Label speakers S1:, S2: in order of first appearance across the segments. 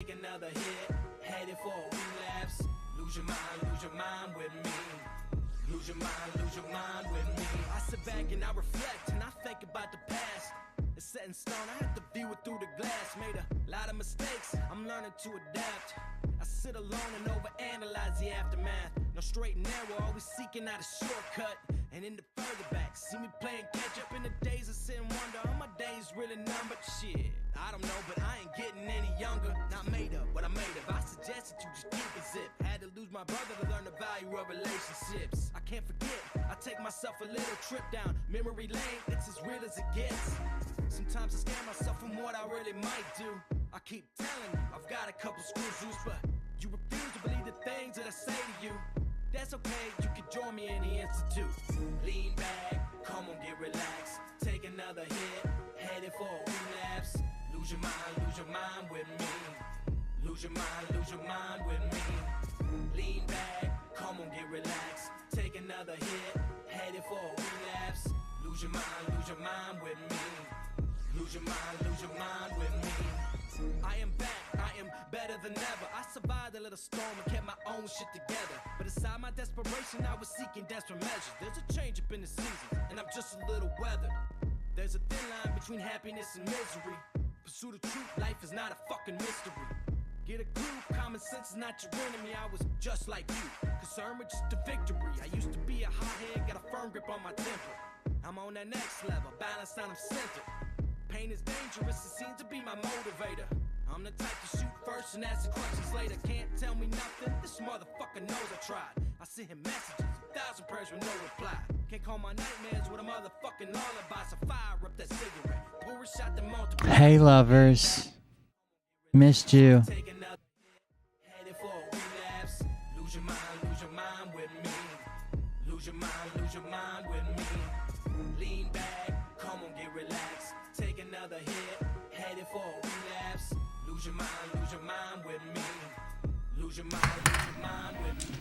S1: Take another hit, headed for a relapse. Lose your mind with me. Lose your mind with me. I sit back and I reflect and I think about the past. It's set in stone, I have to view it through the glass. Made a lot of mistakes, I'm learning to adapt. I sit alone and overanalyze the aftermath. No straight and narrow, always seeking out a shortcut. And in the further back, see me playing catch up in the days of sit and wonder. Are my days really numbered? Shit, I don't know, but I ain't getting any younger. Not made up, what I made of. I suggest that you just keep it zip. Had to lose my brother to learn the value of relationships. I can't forget, I take myself a little trip down memory lane. It's as real as it gets. Sometimes I scare myself from what I really might do. I keep telling you, I've got a couple screws loose, but you refuse to believe the things that I say to you. That's okay, you can join me in the institute. Lean back, come on, get relaxed. Take another hit, headed for a relapse. Lose your mind with me. Lose your mind with me. Lean back, come on, get relaxed. Take another hit, headed for a relapse. Lose your mind with me. Lose your mind with me. I am back, I am better than ever. I survived a little storm and kept my own shit together. But aside my desperation, I was seeking desperate measures. There's a change up in the season, and I'm just a little weathered. There's a thin line between happiness and misery. Pursue the truth, life is not a fucking mystery. Get a clue, common sense is not your enemy. I was just like you, concerned with just the victory. I used to be a hothead, got a firm grip on my temper. I'm on that next level, balanced and I'm centered. Pain is dangerous, it seems to be my motivator. I'm the type to shoot first and ask the questions later. Can't tell me nothing, this motherfucker knows I tried. I sent him messages, 1,000 prayers with no reply. Can't call my nightmares with a motherfucking lullaby. So fire up that cigarette, pour a shot to multiply.
S2: Hey lovers, missed you.
S1: Take another headed for a relapse. Lose your mind with me. Lose your mind with me. Lean back, come on, get relaxed. Take another hit, headed for a relapse. Lose your mind with me. Lose your mind with me.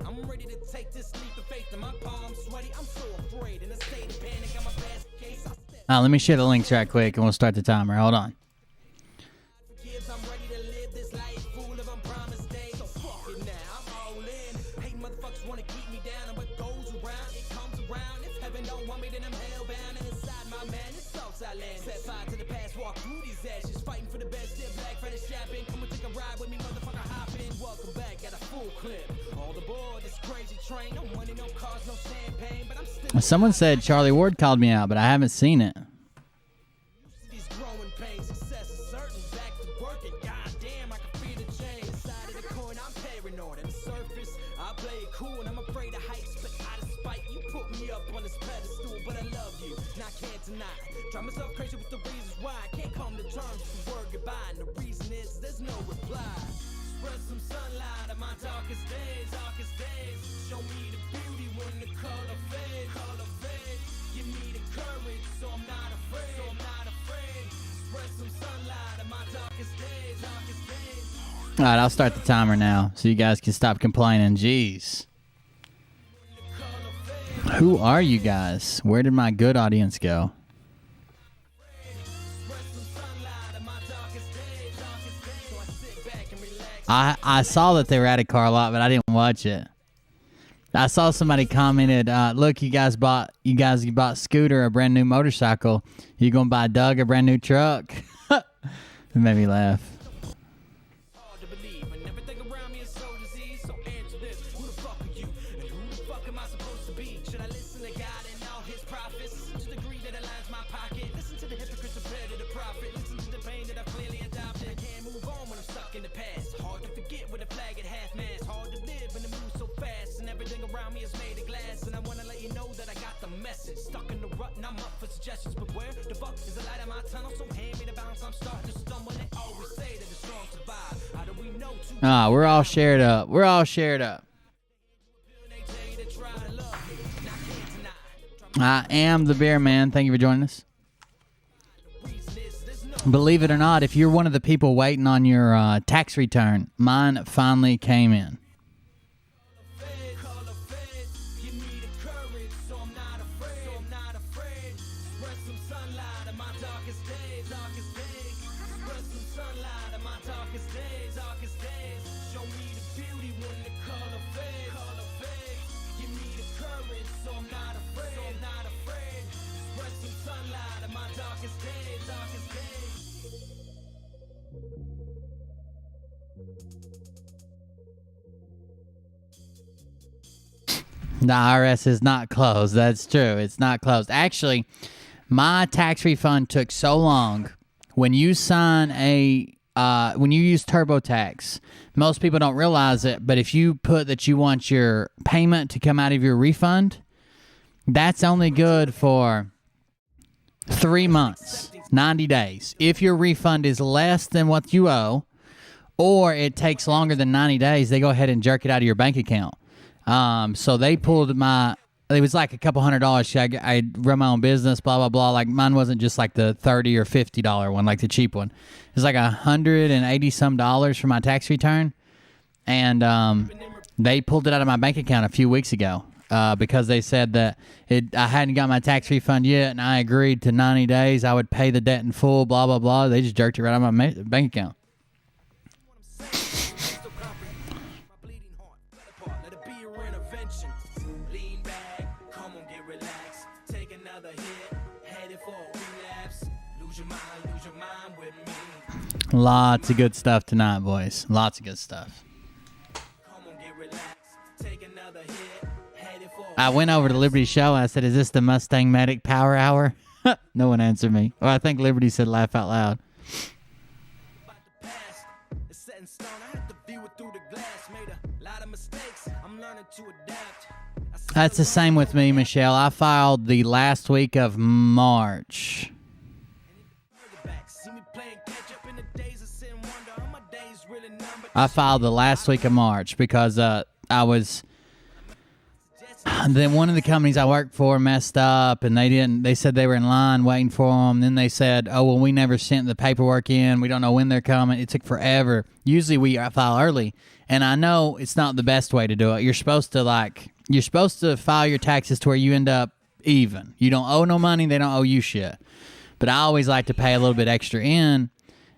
S1: I'm ready to take this leap of faith in my palms sweaty. I'm so afraid in a state of panic. I'm a best case.
S2: Let me share the links right quick and we'll start the timer. Hold on.
S1: I'm ready to live this life full of unpromised days. So fuck it now, I'm all in. Hate motherfuckers wanna keep me down, and what goes around, it comes around. If heaven don't want me, then I'm hellbound. And inside my man, it's Southside land. Set fire to the past, walk through these ashes, fighting for the best. Step black, Freddy shopping. Come and take a ride with me, motherfucker, hop in. Welcome back, got a full clip. All aboard this crazy train. No money, no cars, no champagne, but I'm still.
S2: Someone said Charlie Ward called me out, but I haven't seen it.
S1: These growing pains, success is certain. Back to working, goddamn, I can feel the change. Side of the coin, I'm paranoid. On the surface, I play it cool, and I'm afraid of heights. But out of spite, you put me up on this pedestal. But I love you, and I can't deny. Drive myself crazy with the reasons why I can't come to terms with the word goodbye. And the reason is there's no reply. Spread some sunlight on my darkest days, darkest days. Show me the beauty when the color fades, color fades. Give me the courage, so I'm not afraid, so I'm not afraid. Spread some sunlight on my darkest days, darkest days.
S2: All right, I'll start the timer now so you guys can stop complaining. Jeez. Who are you guys? Where did my good audience go? I saw that they were at a car lot, but I didn't watch it. I saw somebody commented, "Look, you guys bought Scooter a brand new motorcycle. You gonna buy Doug a brand new truck?" It made me laugh.
S1: Hard to believe, and everything around me is so diseased. So answer this: who the fuck are you? And who the fuck am I supposed to be? Should I listen to God and all His prophets? Listen to the greed that aligns my pocket. Listen to the hypocrites compared to the prophet. Listen to the pain that I clearly adopted. I can't move on when I'm stuck in the past. Hard to forget with a flag at half mast. Hard to live and to move so fast, and everything around me is made of glass. And I wanna let you know that I got the message. Stuck in the rut, and I'm up for suggestions. But where the fuck is the light in my tunnel? So hand me the balance. I'm starting to stumble. They always say that the strong survive. How do we know?
S2: We're all shared up. We're all shared up. I am the beer man. Thank you for joining us. believe it or not, if you're one of the people waiting on your tax return, mine finally came in. The IRS is not closed. That's true. It's not closed. Actually, my tax refund took so long. When you sign when you use TurboTax, most people don't realize it, but if you put that you want your payment to come out of your refund, that's only good for 3 months, 90 days. If your refund is less than what you owe, or it takes longer than 90 days, they go ahead and jerk it out of your bank account. So they pulled it was like a couple $100. I run my own business, blah, blah, blah. Like mine wasn't just like the $30 or $50 one, like the cheap one. It was like $180 some for my tax return. And they pulled it out of my bank account a few weeks ago because they said that I hadn't got my tax refund yet, and I agreed to 90 days. I would pay the debt in full, blah, blah, blah. They just jerked it right out of my bank account. Lots of good stuff tonight, boys. Lots of good stuff. I went over to Liberty's show. I said, "Is this the Mustang Medic Power Hour?" No one answered me. Well, I think Liberty said, "Laugh out loud." That's the same with me, Michelle. I filed the last week of March. I filed the last week of March because then one of the companies I worked for messed up, and they said they were in line waiting for them. Then they said, "Oh, well, we never sent the paperwork in. We don't know when they're coming." It took forever. Usually we file early, and I know it's not the best way to do it. You're supposed to file your taxes to where you end up even. You don't owe no money. They don't owe you shit. But I always like to pay a little bit extra in.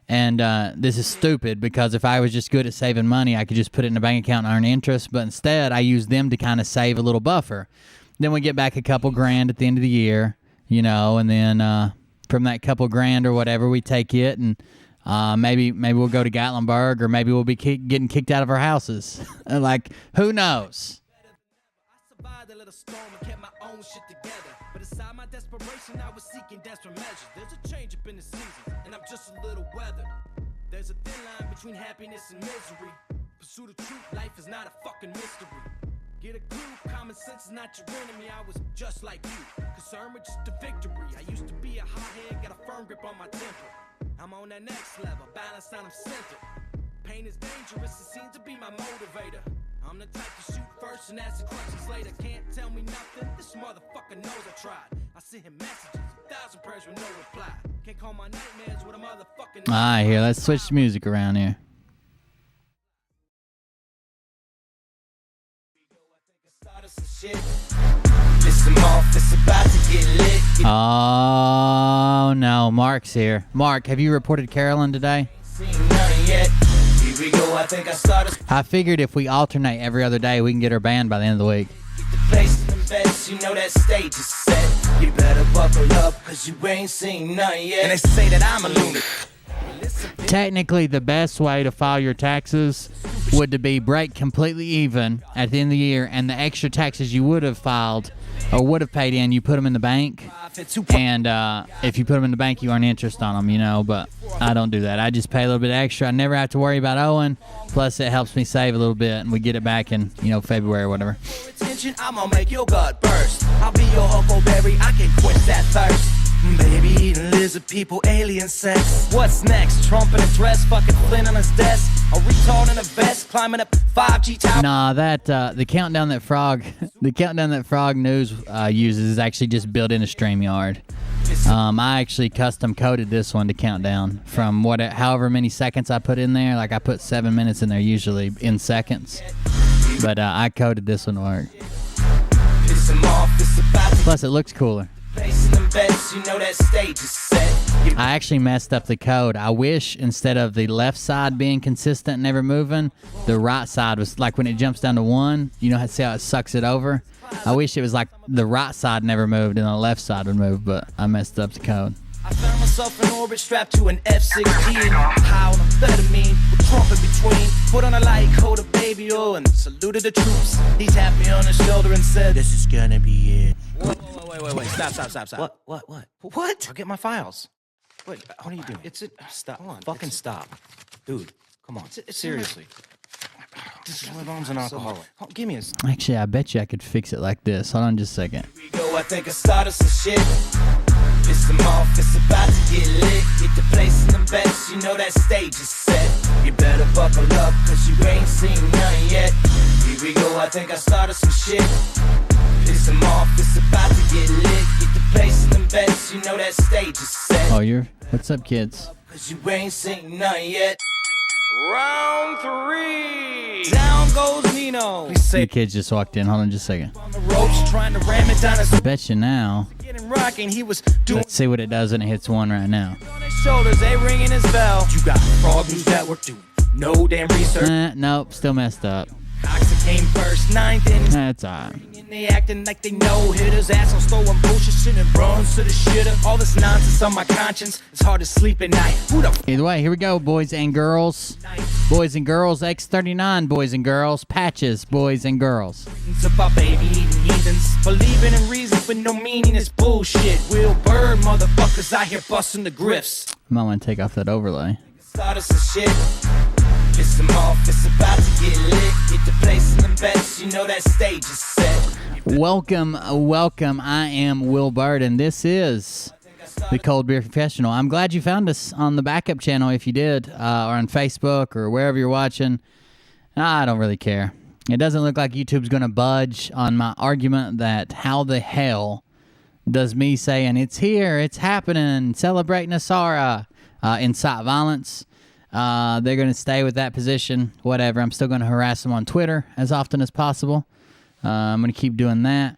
S2: And this is stupid because if I was just good at saving money, I could just put it in a bank account and earn interest. But instead, I use them to kind of save a little buffer. Then we get back a couple grand at the end of the year, and then from that couple grand or whatever, we take it and maybe we'll go to Gatlinburg, or maybe we'll be getting kicked out of our houses. Like, who knows? But aside my desperation, I was seeking desperate measures. There's a change up in the season, and I'm just a little weathered. There's a thin line between happiness and misery. Pursue the truth, life is not a fucking mystery. Get a clue, common sense is not your enemy. I was just like you, concerned with just the victory. I used to be a hothead, got a firm grip on my temper. I'm on that next level, balanced out, I'm centered. Pain is dangerous, it seems to be my motivator. I'm the type to shoot first and ask the questions later. Can't tell me nothing, this motherfucker knows I tried. I sent him messages, 1,000 prayers with no reply. Can't call my nightmares with a motherfucking... Alright, here, let's switch the music around here. Oh no, Mark's here. Mark, have you reported Carolyn today? I figured if we alternate every other day, we can get her banned by the end of the week. You better buckle up, cause you ain't seen none yet. And they say that I'm a lunatic. Technically, the best way to file your taxes would to be break completely even at the end of the year, and the extra taxes you would have filed or would have paid in, you put them in the bank. And if you put them in the bank, you earn interest on them, but I don't do that. I just pay a little bit extra. I never have to worry about owing. Plus, it helps me save a little bit, and we get it back in, February or whatever. I'm gonna make your gut burst. I'll be your huckleberry. I can quench that thirst. Baby eating lizard people, alien sex. What's next? Trump in a dress, fucking Flynn on his desk. A retard in a vest, climbing up 5G tower. Nah, that the countdown that Frog News uses is actually just built in a StreamYard. I actually custom coded this one to count down from however many seconds I put in there. Like I put 7 minutes in there usually in seconds, but I coded this one to work. Plus, it looks cooler. I actually messed up the code. I wish instead of the left side being consistent and never moving, the right side was like when it jumps down to 1, you know, see how it sucks it over? I wish it was like the right side never moved and the left side would move, but I messed up the code.
S1: I found myself in orbit strapped to an F-16, high on amphetamine, with Trump in between. Put on a light coat of baby oil and saluted the troops. He tapped me on the shoulder and said, "This is gonna be it." Wait. Stop. What? I'll get my files. Wait, what are you doing? Stop. Hold on. Fucking stop. Dude, come on. Seriously. My mom's an alcoholic. Give me a...
S2: Actually, I bet you I could fix it like this. Hold on just a second.
S1: Here we go, I think I started some shit. Piss them off, it's about to get lit. Get the place in them bets, you know that stage is set. You better buckle up, cause you ain't seen none yet. Here we go, I think I started some shit. Piss them off, it's about to get lit. Get the place in them bets, you know that stage is set.
S2: Oh, what's up, kids?
S1: Cause you ain't seen none yet. Round 3. Down goes Nino.
S2: The kids just walked in. Hold on just a second.
S1: On the ropes, trying to ram it down his...
S2: I bet you now.
S1: Rocking, he was doing...
S2: Let's see what it does when it hits 1 right now.
S1: On his shoulders, they ringing his bell. You got Frog News Network doing no damn research.
S2: Nope, still messed up.
S1: Coxa came first, 9th inning.
S2: That's alright.
S1: They acting like they know hitters, assholes throwing bullshit, sending bronze to the shitter. All this nonsense on my conscience, it's hard to sleep at night. Who the
S2: Either way, here we go, boys and girls. Boys and girls, X39, boys and girls. Patches, boys and girls.
S1: It's about baby eating heathens, believing in reasons with no meaning is bullshit. Will Bird, motherfuckers out here busting the grifts.
S2: I might want to take off that overlay.
S1: Started some shit. Piss them off, it's about to get lit. Get the place in them bets, you know that stage is set.
S2: Welcome. I am Will Bird, and this is the Cold Beer Confessional. I'm glad you found us on the backup channel if you did, or on Facebook or wherever you're watching. I don't really care. It doesn't look like YouTube's going to budge on my argument that how the hell does me saying it's here, it's happening, celebrating Asara, incite violence. They're going to stay with that position, whatever. I'm still going to harass them on Twitter as often as possible. I'm going to keep doing that.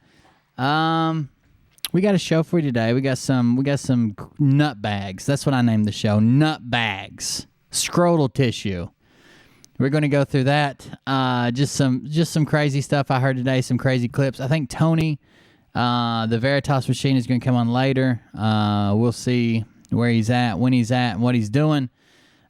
S2: We got a show for you today. We got some NutBags. That's what I named the show. NutBags. Scrotal tissue. We're going to go through that. Just some crazy stuff I heard today, some crazy clips. I think Tony, the Veritas machine, is going to come on later. We'll see where he's at, when he's at, and what he's doing.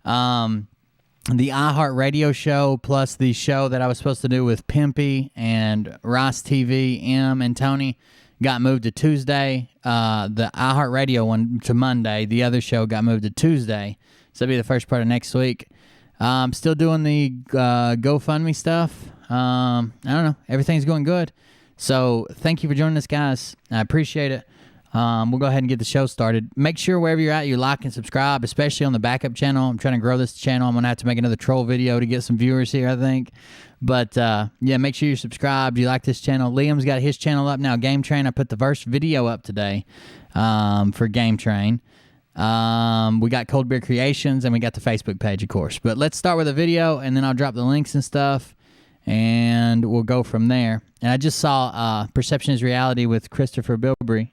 S2: The iHeartRadio show plus the show that I was supposed to do with Pimpy and Rice TV, M, and Tony got moved to Tuesday. The iHeartRadio one to Monday. The other show got moved to Tuesday. So that'll be the first part of next week. I'm still doing the GoFundMe stuff. I don't know. Everything's going good. So thank you for joining us, guys. I appreciate it. We'll go ahead and get the show started. Make sure wherever you're at, you like and subscribe, especially on the backup channel. I'm trying to grow this channel. I'm going to have to make another troll video to get some viewers here, I think. But, yeah, make sure you're subscribed. You like this channel. Liam's got his channel up now, Game Train. I put the first video up today for Game Train. We got Cold Beer Creations, and we got the Facebook page, of course. But let's start with a video, and then I'll drop the links and stuff, and we'll go from there. And I just saw Perception is Reality with Christopher Bilbrey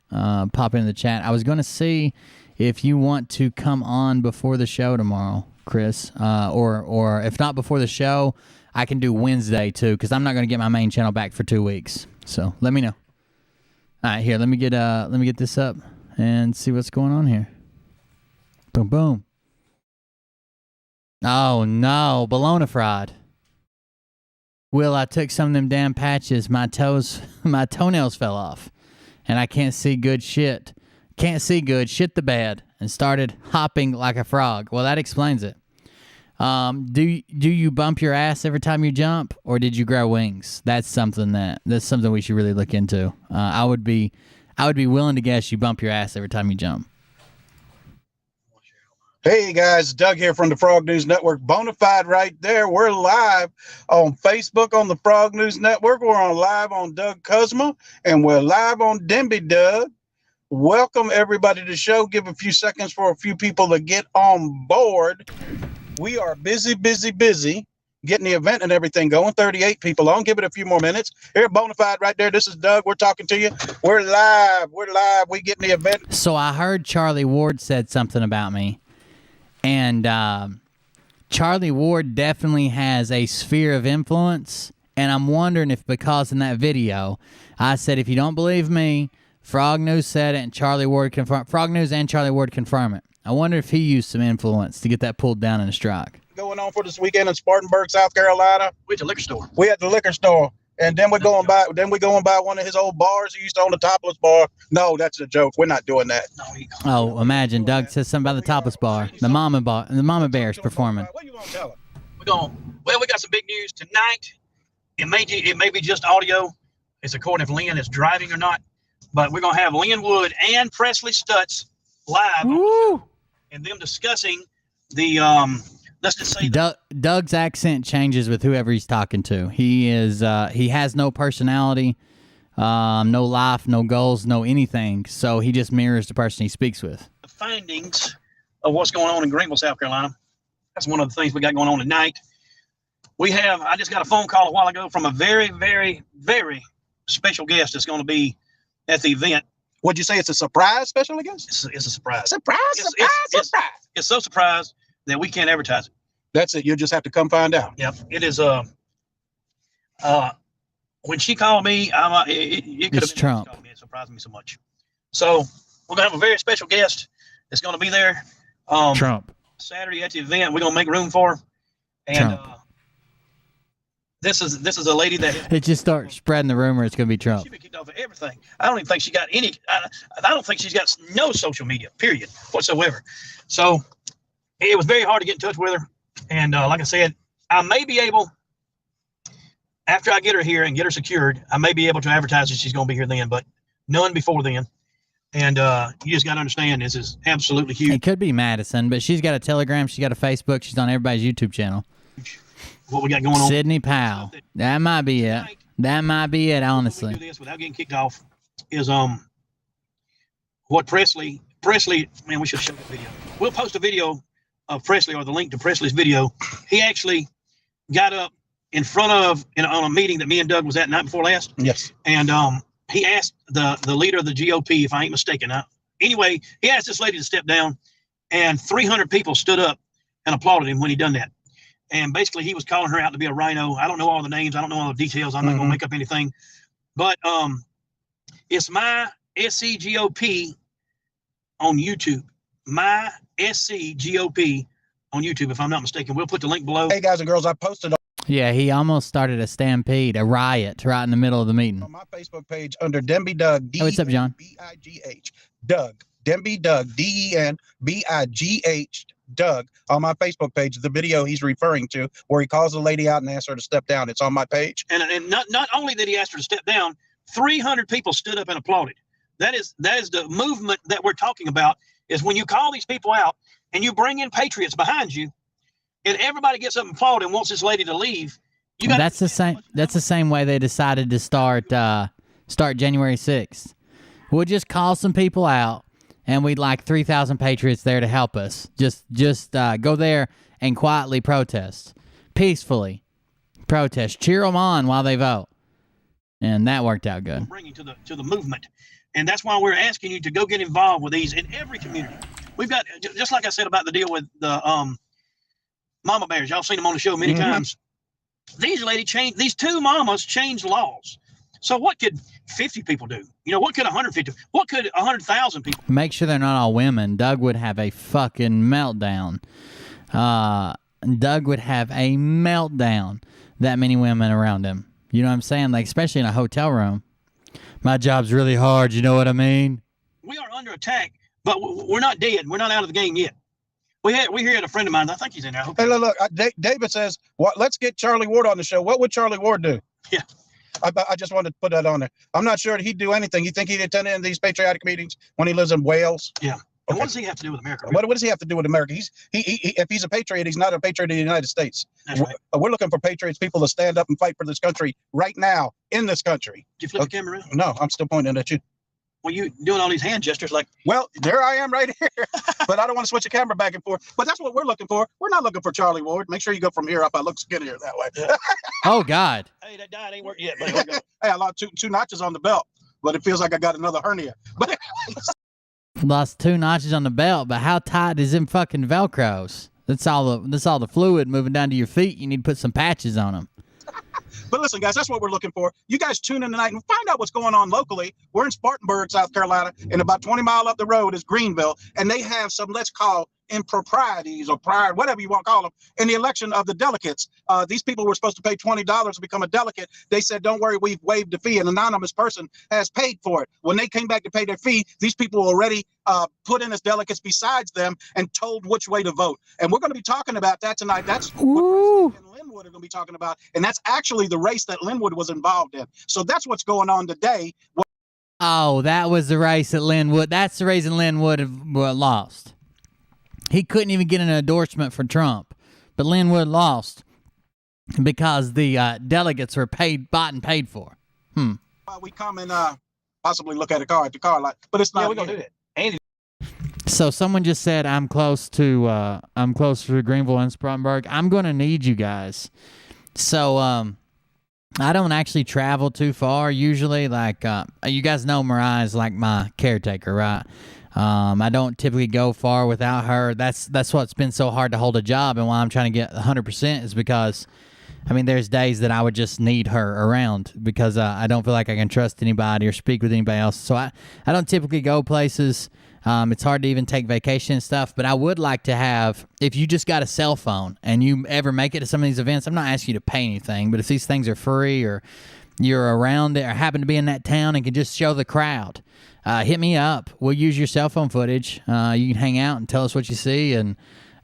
S2: pop into the chat. I was going to see if you want to come on before the show tomorrow, Chris, or if not before the show, I can do Wednesday too, because I'm not going to get my main channel back for 2 weeks. So let me know. All right, here, let me get this up and see what's going on here. Boom, boom. Oh no, bologna fried. Will, I took some of them damn patches. My toenails fell off, and I can't see good shit. Can't see good, shit the bed, and started hopping like a frog. Well, that explains it. Do you bump your ass every time you jump, or did you grow wings? That's something we should really look into. I would be willing to guess you bump your ass every time you jump.
S3: Hey guys, Doug here from the Frog News Network. Bonafide right there. We're live on Facebook on the Frog News Network. We're live on Doug Cuzma, and we're live on Denby Doug. Welcome everybody to the show. Give a few seconds for a few people to get on board. We are busy getting the event and everything going. 38 people on. Give it a few more minutes. Here, Bonafide right there. This is Doug. We're talking to you. We're live. We getting the event.
S2: So I heard Charlie Ward said something about me, and Charlie Ward definitely has a sphere of influence, and I'm wondering if because in that video I said, if you don't believe me, Frog News said it, and Charlie Ward confirmed. Frog News and Charlie Ward confirm it. I wonder if he used some influence to get that pulled down in a strike.
S3: Going on for this weekend in Spartanburg, South Carolina.
S4: We're at the liquor store.
S3: We at the liquor store, and then we're going by. Then we're going by one of his old bars. He used to own the Topless Bar. No, that's a joke. We're not doing that.
S2: Oh, imagine Doug says something about the Topless Bar, the Mama Bear's performing.
S3: What you gonna tell him?
S4: We got some big news tonight. It may be just audio. It's according if Lynn is driving or not. But we're going to have Lynn Wood and Presley Stutz live and them discussing the, let's just say.
S2: Doug's accent changes with whoever he's talking to. He has no personality, no life, no goals, no anything. So he just mirrors the person he speaks with.
S4: The findings of what's going on in Greenville, South Carolina. That's one of the things we got going on tonight. I just got a phone call a while ago from a very, very, very special guest that's going to be at the event.
S3: Would you say it's a surprise special guest?
S4: It's a surprise.
S3: Surprise.
S4: It's so surprised that we can't advertise it.
S3: That's it. You'll just have to come find out.
S4: Yep. It is when she called me, it could have been
S2: Trump.
S4: Called me. It surprised me so much. So we're gonna have a very special guest that's gonna be there.
S2: Trump.
S4: Saturday at the event. We're gonna make room for her. And this is a lady that
S2: it just starts spreading the rumor it's gonna be Trump.
S4: She's been kicked off of everything. I don't even think she got any. I don't think she's got no social media, period, whatsoever. So it was very hard to get in touch with her. And like I said, I may be able, after I get her here and get her secured, I may be able to advertise that she's going to be here then, but none before then. And you just got to understand, this is absolutely huge.
S2: It could be Madison, but she's got a Telegram, she's got a Facebook, she's on everybody's YouTube channel.
S4: What we got going on.
S2: Sydney Powell. That might be it. That might be it, honestly.
S4: We do this without getting kicked off is what Presley, man, we should show that video. We'll post a video of Presley or the link to Presley's video. He actually got up in front of on a meeting that me and Doug was at night before last.
S3: Yes.
S4: And he asked the leader of the GOP, if I ain't mistaken. Anyway, he asked this lady to step down, and 300 people stood up and applauded him when he done that. And basically, he was calling her out to be a rhino. I don't know all the names. I don't know all the details. I'm not going to make up anything. But it's my SCGOP on YouTube. My SCGOP on YouTube, if I'm not mistaken. We'll put the link below.
S3: Hey, guys and girls, I posted
S2: Yeah, he almost started a stampede, a riot, right in the middle of the meeting.
S3: on my Facebook page under Denby Doug.
S2: What's up, John?
S3: D-E-N-B-I-G-H. Doug. Denby Doug. D-E-N-B-I-G-H. Doug on my Facebook page, the video he's referring to where he calls the lady out and asks her to step down. It's on my page.
S4: And not only did he ask her to step down, 300 people stood up and applauded. That is the movement that we're talking about, is when you call these people out and you bring in patriots behind you and everybody gets up and applaud and wants this lady to leave.
S2: That's the same way they decided to start January 6th. We'll just call some people out, and we'd like 3,000 patriots there to help us. Just go there and quietly protest, peacefully protest, cheer them on while they vote, and that worked out good.
S4: Bringing to the movement, and that's why we're asking you to go get involved with these in every community. We've got, just like I said about the deal with the mama bears. Y'all seen them on the show many times. These two mamas changed laws. So what could 50 people do? What could 150? What could 100,000 people?
S2: Make sure they're not all women. Doug would have a fucking meltdown. Doug would have a meltdown. That many women around him. You know what I'm saying? Like, especially in a hotel room. My job's really hard. You know what I mean?
S4: We are under attack, but we're not dead. We're not out of the game yet. We here had a friend of mine. I think he's in there.
S3: Hey, look. David says, let's get Charlie Ward on the show. What would Charlie Ward do?
S4: Yeah.
S3: I just wanted to put that on there. I'm not sure that he'd do anything. You think he'd attend any of these patriotic meetings when he lives in Wales?
S4: Yeah. And
S3: Okay.
S4: what does he have to do with America?
S3: What does he have to do with America? If he's a patriot, he's not a patriot of the United States.
S4: That's right.
S3: We're looking for patriots, people to stand up and fight for this country right now in this country.
S4: Did you flip the camera around?
S3: No, I'm still pointing at you.
S4: when you doing all these hand gestures like,
S3: Well, there I am right here. But I don't want to switch the camera back and forth. But that's what we're looking for. We're not looking for Charlie Ward. Make sure you go from here up. I look skinnier that way.
S2: Oh God.
S4: hey, that diet ain't worked yet. But here we go.
S3: Hey, I lost two notches on the belt, but it feels like I got another hernia. But
S2: Lost 2 notches on the belt, but how tight is them fucking Velcros? That's all the fluid moving down to your feet. You need to put some patches on them.
S3: But listen, guys, that's what we're looking for. You guys tune in tonight and find out what's going on locally. We're in Spartanburg, South Carolina, and about 20 miles up the road is Greenville, and they have some, let's call improprieties or prior, whatever you want to call them, in the election of the delegates. These people were supposed to pay $20 to become a delegate. They said, don't worry, we've waived the fee. An anonymous person has paid for it. When they came back to pay their fee, these people already put in as delegates besides them and told which way to vote. And we're going to be talking about that tonight. That's what President Linwood are going to be talking about. And that's actually the race that Linwood was involved in. So that's what's going on today.
S2: Oh, that was the race at Linwood. That's the reason Linwood lost. He couldn't even get an endorsement for Trump, but Linwood lost because the delegates were bought and paid for.
S3: We come and possibly look at a car at the car lot, but it's not.
S4: Yeah, we're gonna do that. Andy.
S2: So someone just said I'm close to Greenville and Spartanburg. I'm gonna need you guys. So I don't actually travel too far usually. Like you guys know Mariah's like my caretaker, right? I don't typically go far without her. That's what's been so hard to hold a job, and why I'm trying to get 100% is because, I mean, there's days that I would just need her around because I don't feel like I can trust anybody or speak with anybody else. So I don't typically go places. It's hard to even take vacation and stuff, but I would like to have, if you just got a cell phone and you ever make it to some of these events, I'm not asking you to pay anything, but if these things are free or you're around it or happen to be in that town and can just show the crowd, hit me up. We'll use your cell phone footage. You can hang out and tell us what you see, and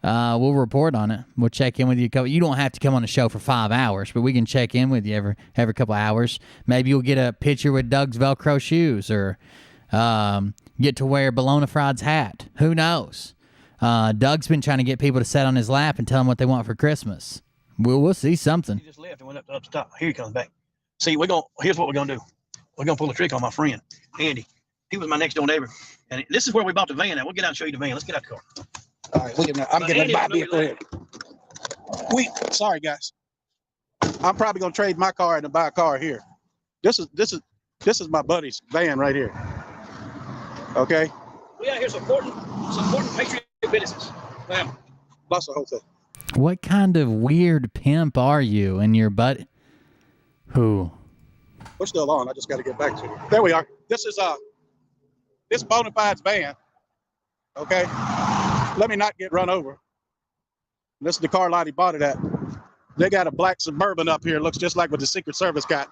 S2: we'll report on it. We'll check in with you. You don't have to come on the show for 5 hours, but we can check in with you every couple of hours. Maybe you'll get a picture with Doug's Velcro shoes, or get to wear Bologna Fried's hat. Who knows? Doug's been trying to get people to sit on his lap and tell them what they want for Christmas. We'll see something.
S4: He just left and went up the top. Here he comes back. See, here's what we're gonna do. We're gonna pull a trick on my friend Andy. He was my next door neighbor, and this is where we bought the van. Now we'll get out and show you the van. Let's get out the car.
S3: All right, I'm getting my vehicle. Sorry guys, I'm probably gonna trade my car and buy a car here. This is my buddy's van right here. Okay.
S4: We out here supporting patriot businesses. Bam.
S3: Lost the whole thing.
S2: What kind of weird pimp are you and your butt? Who?
S3: We're still on. I just got to get back to you. There we are. This is this Bonafide's van. Okay. Let me not get run over. This is the car lot he bought it at. They got a black Suburban up here. Looks just like what the Secret Service got.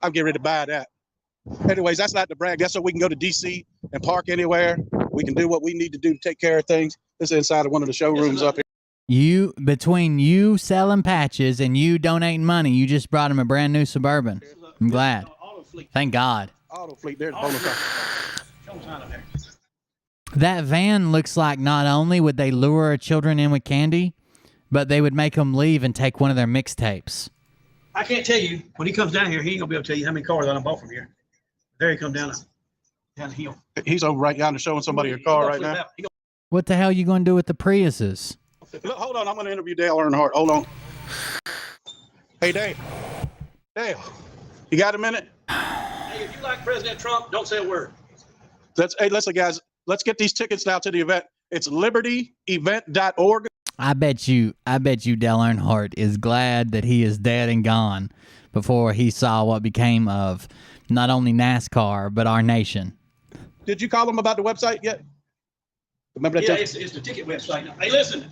S3: I'm getting ready to buy that. Anyways, that's not the brag. That's so we can go to DC and park anywhere. We can do what we need to do to take care of things. This is inside of one of the showrooms up here.
S2: Between you selling patches and you donating money, you just brought him a brand new Suburban. I'm glad. Thank God.
S3: Auto Fleet. There's Bonafide.
S2: That van looks like not only would they lure children in with candy, but they would make them leave and take one of their mixtapes.
S4: I can't tell you, when he comes down here, he ain't gonna be able to tell you how many cars I bought from here. There he comes down the hill.
S3: He's over right yonder showing somebody a car right now.
S2: What the hell are you going to do with the Priuses?
S3: Look, hold on, I'm going to interview Dale Earnhardt. Hold on. Hey, Dale. Dale, you got a minute?
S4: Hey, if you like President Trump, don't say a word.
S3: Hey, listen, guys. Let's get these tickets now to the event. It's libertyevent.org.
S2: I bet you Dale Earnhardt is glad that he is dead and gone before he saw what became of not only NASCAR, but our nation.
S3: Did you call him about the website yet? Remember that?
S4: Yeah, it's the ticket website. Hey, listen,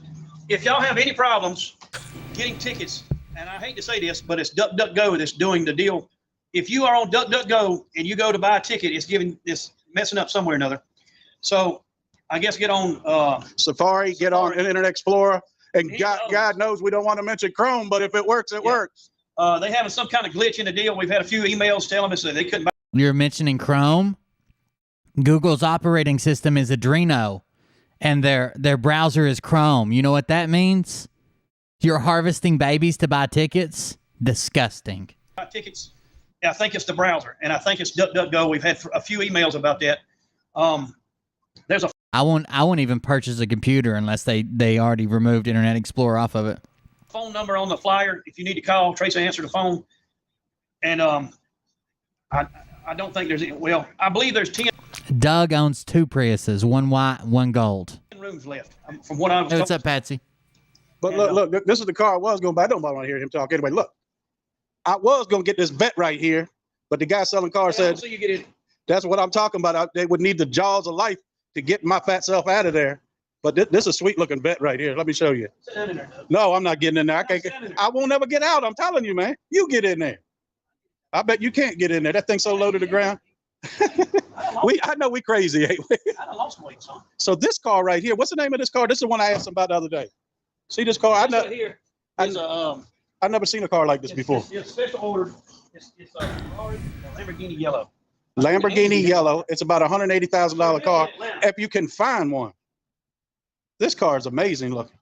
S4: if y'all have any problems getting tickets, and I hate to say this, but it's DuckDuckGo that's doing the deal. If you are on DuckDuckGo and you go to buy a ticket, it's messing up somewhere or another. So I guess get on
S3: Safari, get on Internet Explorer, and God knows we don't want to mention Chrome, but if it works, it works.
S4: They having some kind of glitch in the deal. We've had a few emails telling us that they couldn't buy.
S2: You're mentioning Chrome? Google's operating system is Adreno, and their browser is Chrome. You know what that means? You're harvesting babies to buy tickets? Disgusting.
S4: Tickets. I think it's the browser, and I think it's DuckDuckGo. We've had a few emails about that. There's a
S2: I won't even purchase a computer unless they already removed Internet Explorer off of it.
S4: phone number on the flyer. If you need to call, Tracy answer the phone. And I don't think there's any. Well, I believe there's 10
S2: Doug owns 2 Priuses, 1 white, 1 gold.
S4: rooms left. From what I was
S2: Hey, what's
S4: told.
S2: up, Patsy?
S3: But look, this is the car I was going to buy. I don't want to hear him talk anyway. Look, I was going to get this vet right here, but the guy selling cars said,
S4: So you get it.
S3: that's what I'm talking about. They would need the jaws of life to get my fat self out of there. But this is a sweet looking vet right here. Let me show you.
S4: Sit down in there, Doug.
S3: No, I'm not getting in there. I won't ever get out. I'm telling you, man. You get in there. I bet you can't get in there. That thing's so low to the ground. I know we crazy, ain't we?
S4: I done lost weight, son.
S3: So this car right here, what's the name of this car? This is the one I asked him about the other day. See this car?
S4: This right here is
S3: I've never seen a car like this before.
S4: It's special order. It's a Lamborghini yellow.
S3: Lamborghini yellow. It's about $180,000 car if you can find one. This car is amazing looking.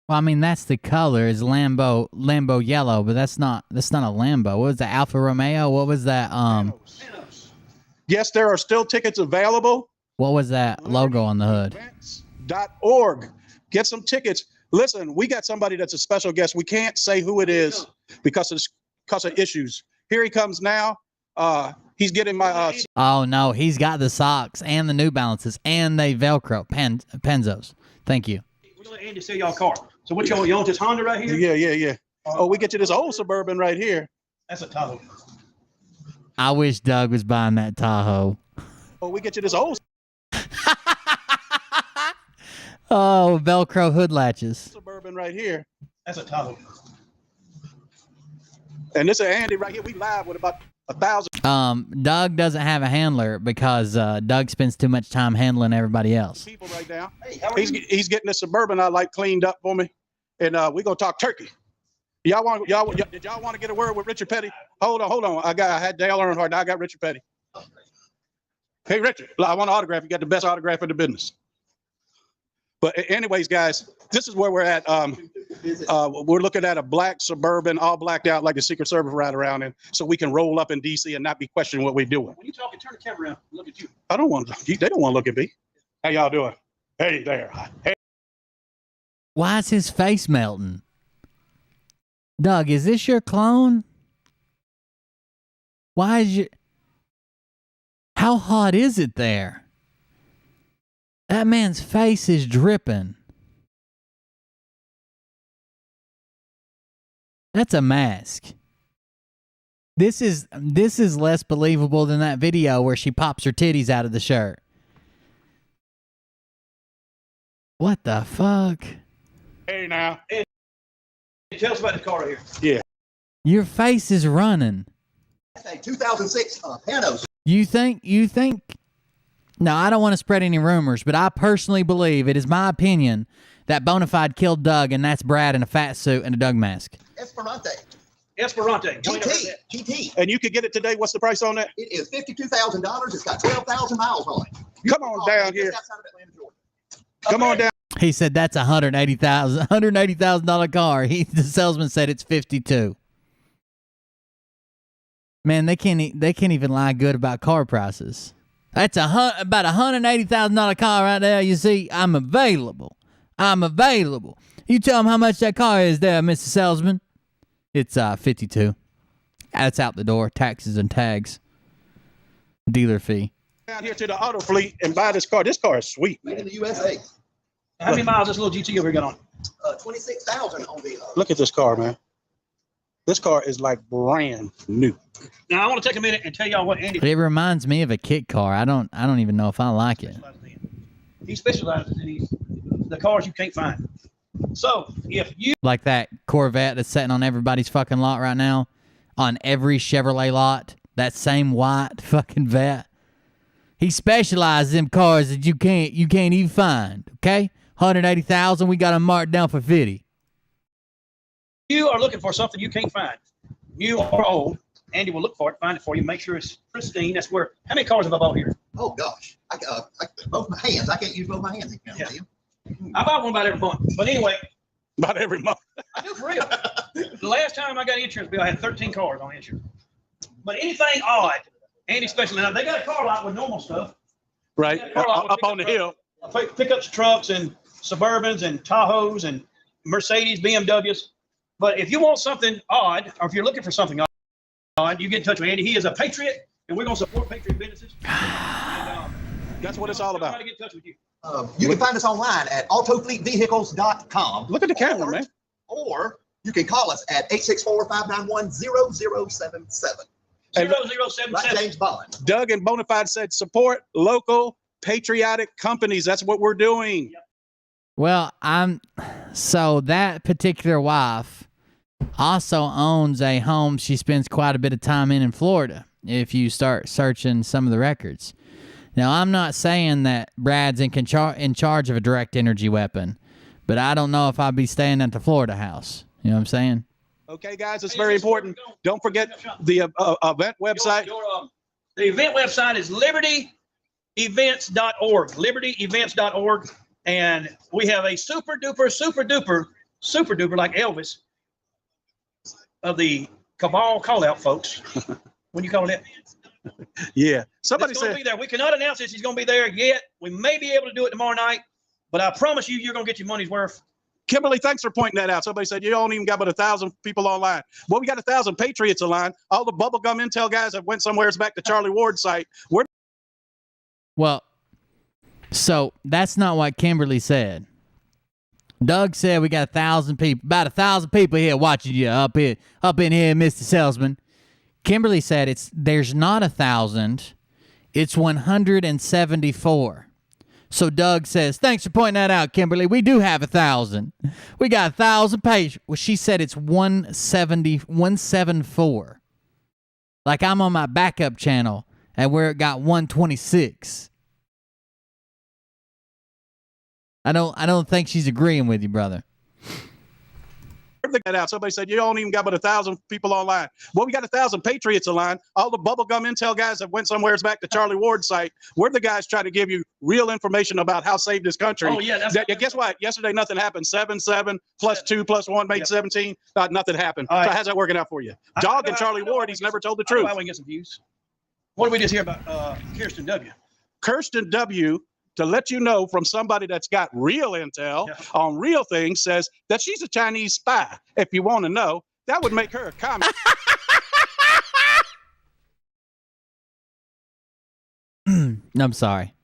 S2: Well, I mean that's the color is Lambo yellow, but that's not a Lambo. What was that, Alfa Romeo? What was that?
S3: Yes, there are still tickets available.
S2: What was that logo on the hood?
S3: Events.org. Get some tickets. Listen, we got somebody that's a special guest. We can't say who it is because of issues. Here he comes now. He's getting my
S2: Oh no, he's got the socks and the New Balances and they Velcro Penzos. Thank you.
S4: We're gonna let Andy sell y'all a car. So what you own this Honda right here?
S3: Yeah. Oh, we get you this old Suburban right here.
S4: That's a Tahoe.
S2: I wish Doug was buying that Tahoe.
S3: Oh, we get you this old
S2: Oh, Velcro hood latches.
S3: Suburban right here.
S4: That's a Tahoe.
S3: And this is Andy right here. We live with about 1,000
S2: Doug doesn't have a handler because Doug spends too much time handling everybody else.
S3: people right now.
S4: Hey, how are you?
S3: He's getting this Suburban I like cleaned up for me, and we're gonna talk turkey. Did y'all want to get a word with Richard Petty? Hold on. I had Dale Earnhardt. Now I got Richard Petty. Hey Richard, I want an autograph. You got the best autograph in the business. But anyways, guys, this is where we're at. We're looking at a black Suburban, all blacked out like the Secret Service ride around in, so we can roll up in DC and not be questioning what we're doing.
S4: When you talking, turn the camera around. Look at you.
S3: I don't want. They don't want to look at me. How y'all doing? Hey there. Hey.
S2: Why is his face melting? Doug, is this your clone? Why is your... How hot is it there? That man's face is dripping. That's a mask. This is less believable than that video where she pops her titties out of the shirt. What the fuck?
S3: Hey now.
S4: Hey, tell us about the car right here.
S3: Yeah.
S2: Your face is running.
S5: That's a 2006 Panos.
S2: You think? No, I don't want to spread any rumors, but I personally believe, it is my opinion, that Bonafide killed Doug, and that's Brad in a fat suit and a Doug mask.
S5: Esperante.
S4: Esperante.
S5: GT.
S3: And you could get it today. What's the price on that?
S5: It is $52,000. It's got 12,000 miles on it.
S3: Come on down here.
S5: Just outside of Atlanta, Georgia.
S3: Come on down.
S2: He said that's a $180,000 car. The salesman said it's 52. Man, they can't even lie good about car prices. That's about $180,000 car right there. You see, I'm available. You tell them how much that car is there, Mr. Salesman. It's 52. That's out the door. Taxes and tags. Dealer fee.
S3: Down here to the auto fleet and buy this car. This car is sweet.
S5: Made in the USA.
S4: How many miles this little GT over here got on?
S5: 26,000 on the.
S3: Look at this car, man. This car is like brand new.
S4: Now I want to take a minute and tell y'all what Andy
S2: It reminds me of a kit car. I don't even know if I like it.
S4: specializes in. He specializes in the cars you can't find. So if you
S2: Like that Corvette that's sitting on everybody's fucking lot right now, on every Chevrolet lot, that same white fucking vet. He specializes in cars that you can't even find. Okay, 180,000. We got them marked down for 50.
S4: you are looking for something you can't find, new or old, Andy will look for it, find it for you, make sure it's pristine. That's where. How many cars have I bought here?
S5: Oh gosh, both my hands. I can't use both my hands.
S4: Yeah. I buy one about every month. But anyway,
S3: About every month.
S4: I do for real. The last time I got an insurance bill, I had 13 cars on insurance. But anything odd, Andy special. Now they got a car lot with normal stuff.
S3: right?
S4: Yeah, Carlisle
S3: Up on the hill.
S4: Pickups, trucks, and Suburbans, and Tahoes, and Mercedes, BMWs. But if you want something odd, or if you're looking for something odd, you get in touch with Andy. He is a patriot, and we're going to support patriot businesses. And,
S3: that's what it's all about.
S4: Try to get in touch with you.
S5: You can find us online at autofleetvehicles.com.
S3: Look at the camera, man.
S5: Or you can call us at 864-591-0077.
S3: And
S4: 0077.
S5: Right, James Bond.
S3: Doug and Bonafide said support local patriotic companies. That's what we're doing.
S2: Well, so that particular wife also owns a home she spends quite a bit of time in Florida, if you start searching some of the records. Now, I'm not saying that Brad's in charge of a direct energy weapon, but I don't know if I'd be staying at the Florida house. You know what I'm saying?
S3: Okay, guys, it's very important. Don't forget the event website.
S4: The event website is libertyevents.org. Libertyevents.org. And we have a super duper like Elvis of the cabal call out, folks. When you call it?
S3: Yeah. Somebody
S4: It's gonna
S3: said
S4: be there. We cannot announce this. He's going to be there yet. We may be able to do it tomorrow night, but I promise you, you're going to get your money's worth.
S3: Kimberly, thanks for pointing that out. Somebody said you don't even got but 1,000 people online. Well, we got 1,000 patriots online. All the bubblegum intel guys that went somewhere back to Charlie Ward's site.
S2: Well, so that's not what Kimberly said. Doug said we got 1,000 people, about 1,000 people here watching you up in here, Mr. Salesman. Kimberly said there's not 1,000, it's 174. So Doug says, thanks for pointing that out, Kimberly. We do have 1,000. We got 1,000 pages. Well, she said it's 174. Like I'm on my backup channel and where it got 126. I don't think she's agreeing with you, brother.
S3: That out. Somebody said you don't even got but 1,000 people online. Well, we got 1,000 patriots online. All the bubblegum intel guys that went somewhere back to Charlie Ward's site. We're the guys trying to give you real information about how safe this country.
S4: Oh yeah,
S3: guess what? Yesterday nothing happened. 7 plus 2 plus 1 made 17. Nothing happened.
S4: All right.
S3: So how's that working out for you? Dog and Charlie Ward. He's never told the truth.
S4: Why we get some views? What did we just hear about Kirsten W?
S3: Kirsten W, to let you know from somebody that's got real intel on real things, says that she's a Chinese spy. If you want to know, that would make her a communist.
S2: I'm sorry.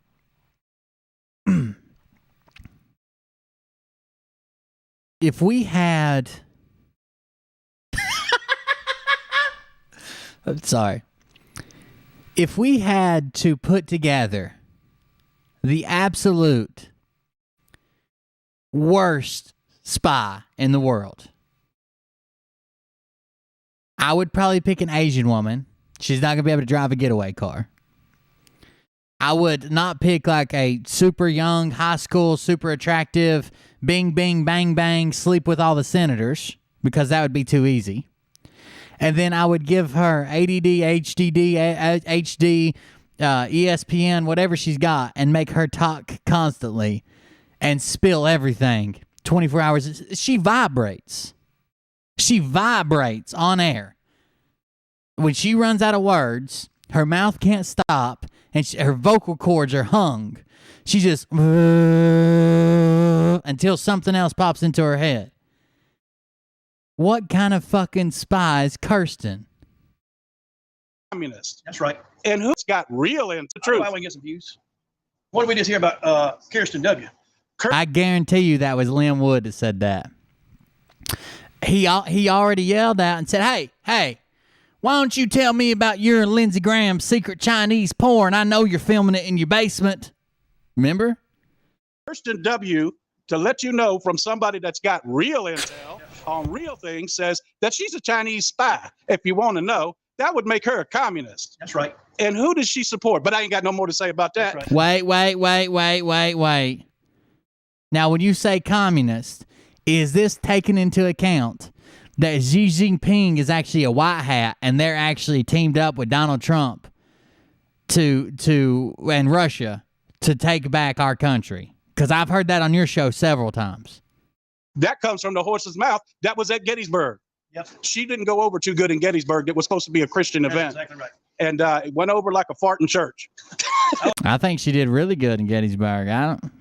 S2: If we had... I'm sorry. If we had to put together the absolute worst spy in the world, I would probably pick an Asian woman. She's not going to be able to drive a getaway car. I would not pick like a super young, high school, super attractive, bing, bing, bang, bang, sleep with all the senators, because that would be too easy. And then I would give her ADD, HDD, HD, ESPN, whatever she's got, and make her talk constantly and spill everything 24 hours. She vibrates. She vibrates on air. When she runs out of words, her mouth can't stop, and her vocal cords are hung. She just until something else pops into her head. What kind of fucking spy is Kirsten?
S3: Communist.
S4: That's right.
S3: And who's got real into the truth?
S4: Why we get some views? What did we just hear about Kirsten W?
S2: I guarantee you that was Lynn Wood that said that. He already yelled out and said, hey, why don't you tell me about your and Lindsey Graham's secret Chinese porn? I know you're filming it in your basement. Remember?
S3: Kirsten W, to let you know from somebody that's got real intel on real things, says that she's a Chinese spy. If you want to know, that would make her a communist.
S4: That's right.
S3: And who does she support? But I ain't got no more to say about that.
S4: That's right.
S2: Wait. Now, when you say communist, is this taken into account that Xi Jinping is actually a white hat and they're actually teamed up with Donald Trump and Russia to take back our country? Because I've heard that on your show several times.
S3: That comes from the horse's mouth. That was at Gettysburg.
S4: Yep.
S3: She didn't go over too good in Gettysburg. It was supposed to be a Christian
S4: That's
S3: event.
S4: exactly right.
S3: and it went over like a fart in church.
S2: I think she did really good in Gettysburg. I don't.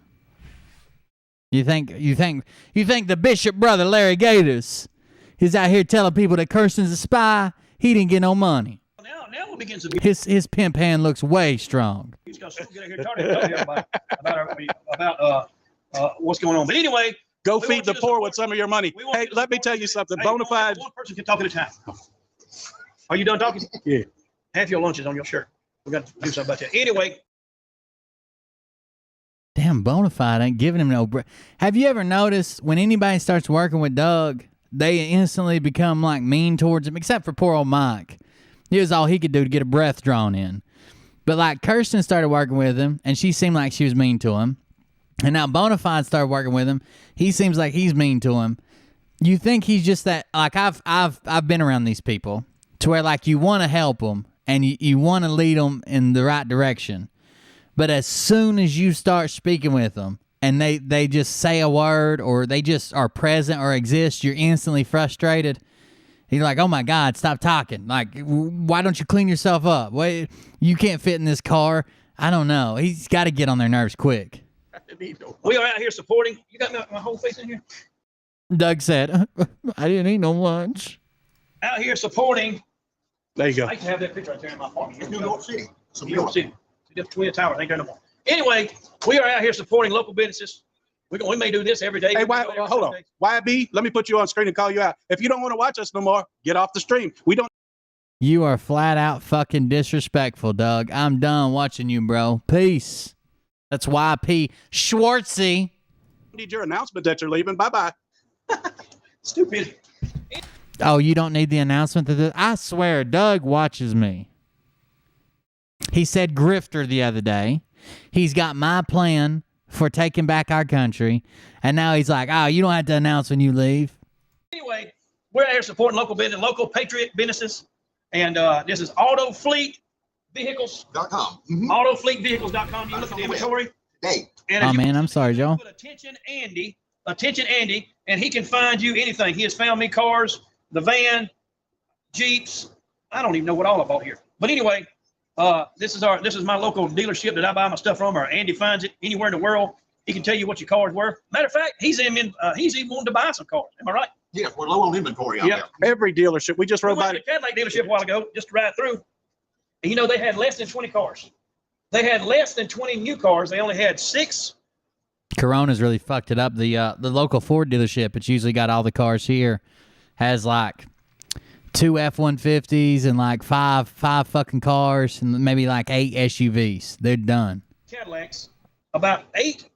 S2: You think the bishop brother Larry Gators is out here telling people that Kirsten's a spy? He didn't get no money.
S4: Now we begin to
S2: His pimp hand looks way strong.
S4: He's going to get out here and tell everybody about what's going on. But anyway,
S3: Go
S4: we
S3: feed
S4: want
S3: the
S4: you to
S3: poor
S4: support-
S3: with some of your money.
S4: we want
S3: Hey,
S4: you to
S3: let me
S4: support
S3: tell you
S4: this.
S3: something.
S4: Hey,
S3: Bona fide.
S4: one person can talk at a time. Are you done talking?
S3: Yeah.
S4: Half your lunch is on your shirt. We got to do something about that. Anyway,
S2: Damn, Bonafide ain't giving him no break. Have you ever noticed when anybody starts working with Doug, they instantly become like mean towards him, except for poor old Mike. It was all he could do to get a breath drawn in. But like Kirsten started working with him, and she seemed like she was mean to him. And now Bonafide started working with him. He seems like he's mean to him. You think he's just that? Like I've been around these people to where like you want to help them and you want to lead them in the right direction. But as soon as you start speaking with them and they just say a word or they just are present or exist, you're instantly frustrated. You're like, oh my God, stop talking. Like, why don't you clean yourself up? Wait, you can't fit in this car. I don't know. He's got to get on their nerves quick.
S4: we are out here supporting. You got my whole face in here?
S2: Doug said, I didn't eat no lunch.
S4: Out here supporting.
S3: There you go.
S4: I used to have that picture right there in my apartment.
S5: New York City. Some
S4: New York City. The Twin Towers ain't there no more. Anyway, we are out here supporting local businesses. We may do this every day.
S3: Hey,
S4: We may do it every
S3: hold on.
S4: Sunday.
S3: YB, let me put you on screen and call you out. If you don't want to watch us no more, get off the stream. We don't
S2: You are flat out fucking disrespectful, Doug. I'm done watching you, bro. Peace. That's YP Schwartzy.
S3: need your announcement that you're leaving. Bye-bye.
S4: Stupid.
S2: Oh, you don't need the announcement that I swear Doug watches me. He said grifter the other day. He's got my plan for taking back our country. And now he's like, oh, you don't have to announce when you leave.
S4: Anyway, we're out here supporting local business, local patriot businesses. And this is Auto Fleet Vehicles.
S5: .com. Mm-hmm.
S4: AutoFleetVehicles.com. You look at the inventory.
S5: Hey,
S4: And
S2: Oh,
S4: if you
S2: man, I'm sorry, Joe.
S4: put attention Andy, and he can find you anything. He has found me cars, the van, Jeeps. I don't even know what all I bought here. But anyway, this is my local dealership that I buy my stuff from, or Andy finds it anywhere in the world. He can tell you what your car's worth. Matter of fact, he's even wanting to buy some cars. Am I right?
S5: yeah, we're low on inventory out
S4: Yeah.
S5: there.
S3: Every dealership. We just
S4: We
S3: rode
S4: went
S3: by
S4: to the Cadillac dealership a while ago, just to ride through. And you know, they had less than 20 cars. They had less than 20 new cars. They only had 6.
S2: Corona's really fucked it up. The local Ford dealership, it's usually got all the cars here, has like 2 F-150s and like five fucking cars and maybe like 8 SUVs. They're done.
S4: Cadillacs, about 8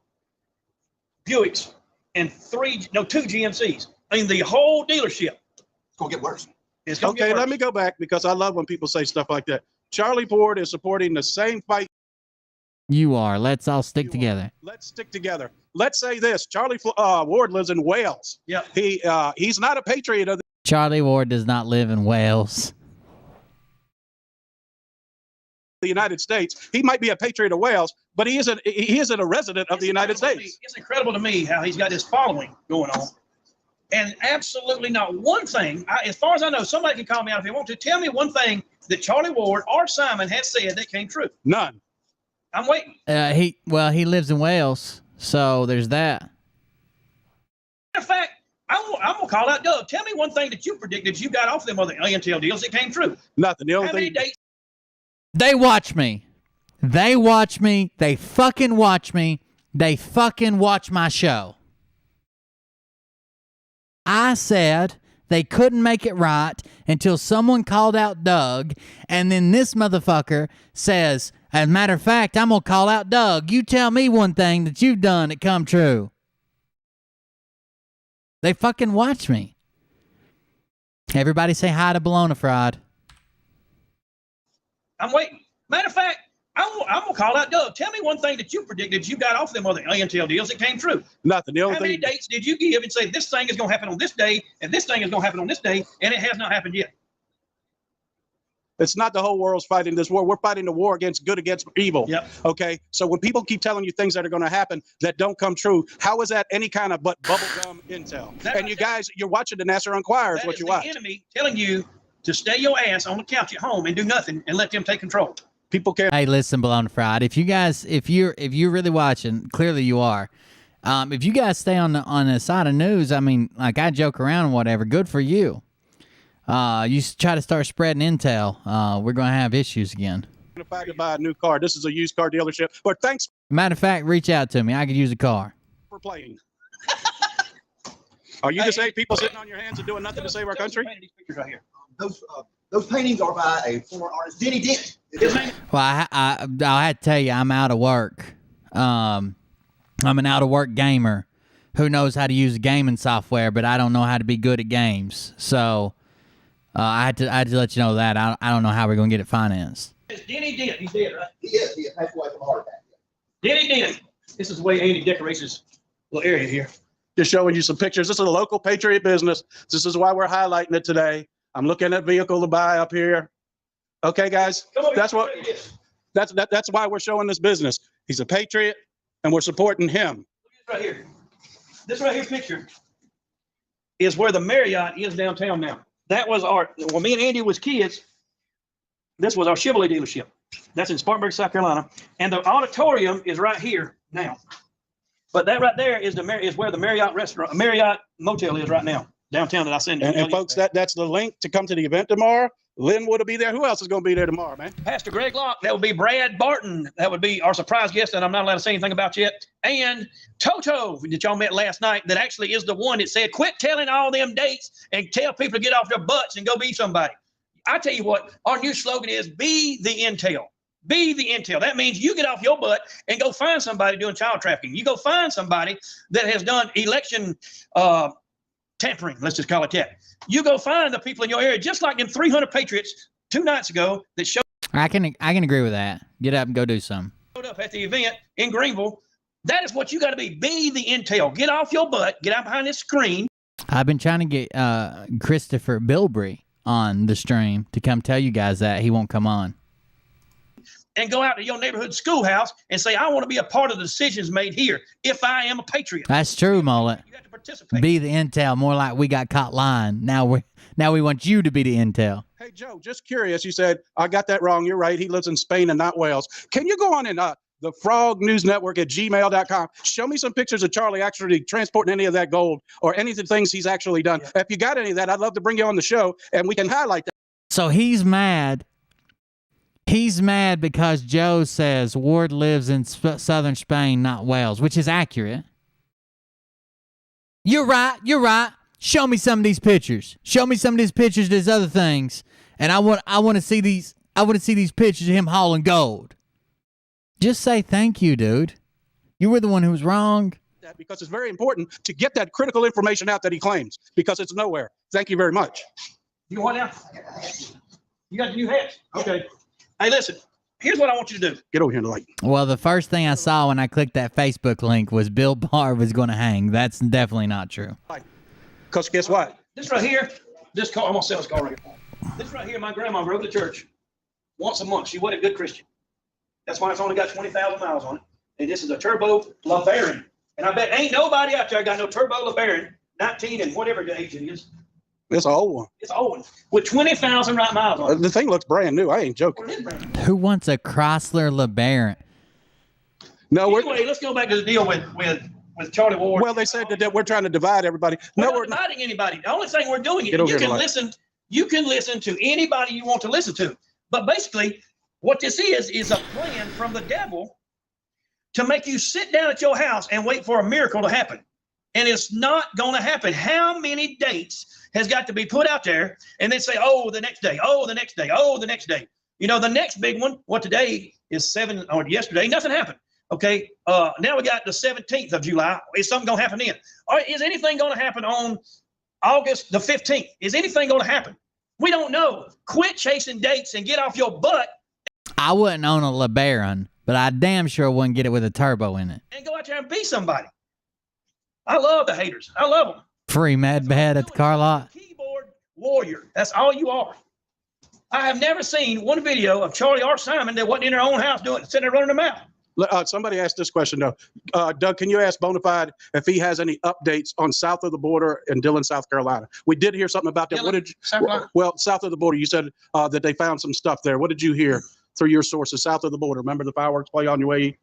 S4: Buicks, and 2 GMCs. I mean, the whole dealership
S5: It's going to get worse.
S4: is going to
S3: Okay,
S4: get
S3: let
S4: worse.
S3: me go back because I love when people say stuff like that. Charlie Ford is supporting the same fight.
S2: You are. Let's all stick
S3: You are.
S2: together.
S3: Let's stick together. Let's say this. Charlie Ward lives in Wales.
S4: Yeah.
S3: He's not a patriot of
S2: Charlie Ward does not live in Wales.
S3: the United States. He might be a patriot of Wales, but he isn't a resident of the United States.
S4: It's incredible to me how he's got this following going on. And absolutely not one thing, as far as I know, somebody can call me out if they want to. Tell me one thing that Charlie Ward or Simon has said that came true.
S3: None.
S4: I'm waiting.
S2: He lives in Wales, so there's that.
S4: Matter of fact, I'm going to call out Doug. Tell me one thing that you predicted you got off them other Intel deals that came true.
S3: Nothing. The only
S4: How many
S3: thing.
S4: dates?
S2: They watch me. They watch me. They fucking watch me. They fucking watch my show. I said they couldn't make it right until someone called out Doug, and then this motherfucker says, as a matter of fact, I'm going to call out Doug. You tell me one thing that you've done that come true. They fucking watch me. Everybody say hi to Bologna Fried.
S4: I'm waiting. Matter of fact, I'm going to call out Doug. Tell me one thing that you predicted you got off them other Intel deals that came true.
S3: Nothing. The only
S4: How many
S3: thing.
S4: dates did you give and say this thing is going to happen on this day and this thing is going to happen on this day, and it has not happened yet?
S3: It's not the whole world's fighting this war. We're fighting the war against good against evil.
S4: Yep.
S3: Okay. So when people keep telling you things that are going to happen that don't come true, how is that any kind of but bubblegum intel?
S4: That-
S3: And you guys, you're watching the Nasser Inquirer is
S4: That
S3: what
S4: is
S3: you
S4: the
S3: watch.
S4: enemy telling you to stay your ass on the couch at home and do nothing and let them take control.
S3: People care.
S2: Hey, listen, Bologna Fried. If you're really watching, clearly you are. If you guys stay on the side of news, I mean, like I joke around and whatever. Good for you. You try to start spreading intel. We're gonna have issues again.
S3: To buy a new car. This is a used car dealership. But thanks
S2: Matter of fact, reach out to me. I could use a car.
S3: for playing. Are you the same people sitting on your hands and doing nothing to save our country?
S4: These pictures right here.
S5: Those paintings are by a former artist, Denny Dent.
S2: Well, I'll have to tell you, I'm out of work. I'm an out of work gamer who knows how to use gaming software, but I don't know how to be good at games. So I had to let you know that. I don't know how we're gonna get it financed.
S4: It's Denny Dent. He's dead, right?
S5: He is. He passed away from a heart attack.
S4: Denny Dent. This is the way Andy decorates his little area here.
S3: Just showing you some pictures. This is a local Patriot business. This is why we're highlighting it today. I'm looking at vehicle to buy up here. Okay, guys, that's why we're showing this business. He's a Patriot, and we're supporting him.
S4: Right here. This right here picture is where the Marriott is downtown now. That was when me and Andy was kids, this was our Chevrolet dealership. That's in Spartanburg, South Carolina. And the auditorium is right here now. But that right there is where the Marriott Motel is right now, downtown that I send you.
S3: And folks, that's the link to come to the event tomorrow. Linwood will be there. Who else is going to be there tomorrow, man?
S4: Pastor Greg Locke. That would be Brad Barton. That would be our surprise guest that I'm not allowed to say anything about yet. And Toto, that y'all met last night, that actually is the one that said, quit telling all them dates and tell people to get off their butts and go be somebody. I tell you what, our new slogan is be the intel. Be the intel. That means you get off your butt and go find somebody doing child trafficking. You go find somebody that has done election tampering, let's just call it that. You go find the people in your area, just like them 300 Patriots 2 nights ago that showed
S2: I can agree with that. Get up and go do something.
S4: up at the event in Greenville. That is what you got to be. Be the intel. Get off your butt. Get out behind this screen.
S2: I've been trying to get Christopher Bilbrey on the stream to come tell you guys that. He won't come on.
S4: And go out to your neighborhood schoolhouse and say, I want to be a part of the decisions made here if I am a patriot.
S2: That's true, Mullet.
S4: You have to participate.
S2: Be the intel, more like we got caught lying. Now we want you to be the intel.
S3: Hey, Joe, just curious. You said, I got that wrong. You're right. He lives in Spain and not Wales. Can you go on and the Frog News Network at gmail.com? Show me some pictures of Charlie actually transporting any of that gold or any of the things he's actually done. Yeah. If you got any of that, I'd love to bring you on the show and we can highlight that.
S2: So he's mad. He's mad because Joe says Ward lives in southern Spain, not Wales, which is accurate. You're right. Show me some of these pictures. Show me some of these pictures, these other things. And I want to see these pictures of him hauling gold. Just say thank you, dude. You were the one who was wrong.
S3: Because it's very important to get that critical information out that he claims, because it's nowhere. Thank you very much.
S4: You want now? You got the new hats? Okay. Hey, listen, here's what I want you to do.
S3: Get over here in the light.
S2: Well, the first thing I saw when I clicked that Facebook link was Bill Barr was going to hang. That's definitely not true.
S3: Because guess what?
S4: This right here, this car, I'm going to sell this car right here. This right here, my grandma drove to church once a month. She was a good Christian. That's why it's only got 20,000 miles on it. And this is a turbo LeBaron. And I bet ain't nobody out there got no turbo LeBaron, 19 and whatever the age it is.
S3: It's an old one.
S4: It's an old one with 20,000 miles on it.
S3: The thing looks brand new. I ain't joking.
S2: Who wants a Chrysler LeBaron?
S3: No,
S4: anyway, let's go back to the deal with Charlie Ward.
S3: Well, they said that we're trying to divide everybody.
S4: We're not dividing anybody. The only thing we're doing is you can listen to anybody you want to listen to. But basically, what this is a plan from the devil to make you sit down at your house and wait for a miracle to happen. And it's not going to happen. How many dates has got to be put out there and then say, oh, the next day, oh, the next day, oh, the next day. You know, the next big one, what today is 7 or yesterday, nothing happened. Okay, now we got the 17th of July. Is something going to happen then? All right, is anything going to happen on August the 15th? Is anything going to happen? We don't know. Quit chasing dates and get off your butt.
S2: I wouldn't own a LeBaron, but I damn sure wouldn't get it with a turbo in it.
S4: And go out there and be somebody. I love the haters. I love them.
S2: Free mad bad at the car lot.
S4: Keyboard warrior. That's all you are. I have never seen one video of Charlie or Simon that wasn't in their own house sitting there running their mouth.
S3: Somebody asked this question though. Doug, can you ask Bonafide if he has any updates on south of the border in Dillon, South Carolina? We did hear something about that.
S4: Dillon,
S3: What did you,
S4: South Carolina?
S3: well, south of the border? You said that they found some stuff there. What did you hear through your sources south of the border? Remember the fireworks play on your way?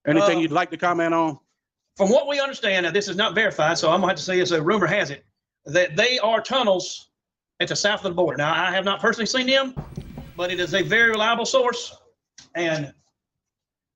S3: Anything you'd like to comment on?
S4: From what we understand, now this is not verified, so I'm gonna have to say it's a rumor has it that they are tunnels at the south of the border. Now I have not personally seen them, but it is a very reliable source, and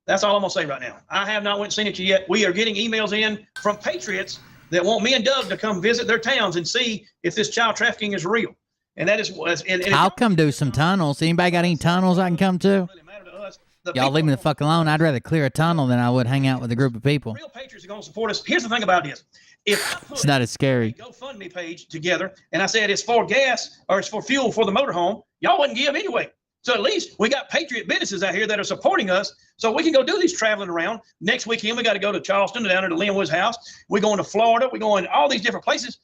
S4: that's all I'm gonna say right now. I have not went and seen it yet. We are getting emails in from patriots that want me and Doug to come visit their towns and see if this child trafficking is real. And that is, and
S2: I'll come do some tunnels. Anybody got any tunnels I can come to?
S4: really matter to us. The
S2: Y'all
S4: people-
S2: leave me the fuck alone. I'd rather clear a tunnel than I would hang out with a group of people.
S4: Real patriots are going to support us. Here's the thing about this. If I put
S2: It's not as scary.
S4: a GoFundMe page together and I said it's for gas or it's for fuel for the motorhome, y'all wouldn't give anyway. So at least we got patriot businesses out here that are supporting us so we can go do these traveling around. Next weekend, we got to go to Charleston, down there to Linwood's house. We're going to Florida. We're going to all these different places.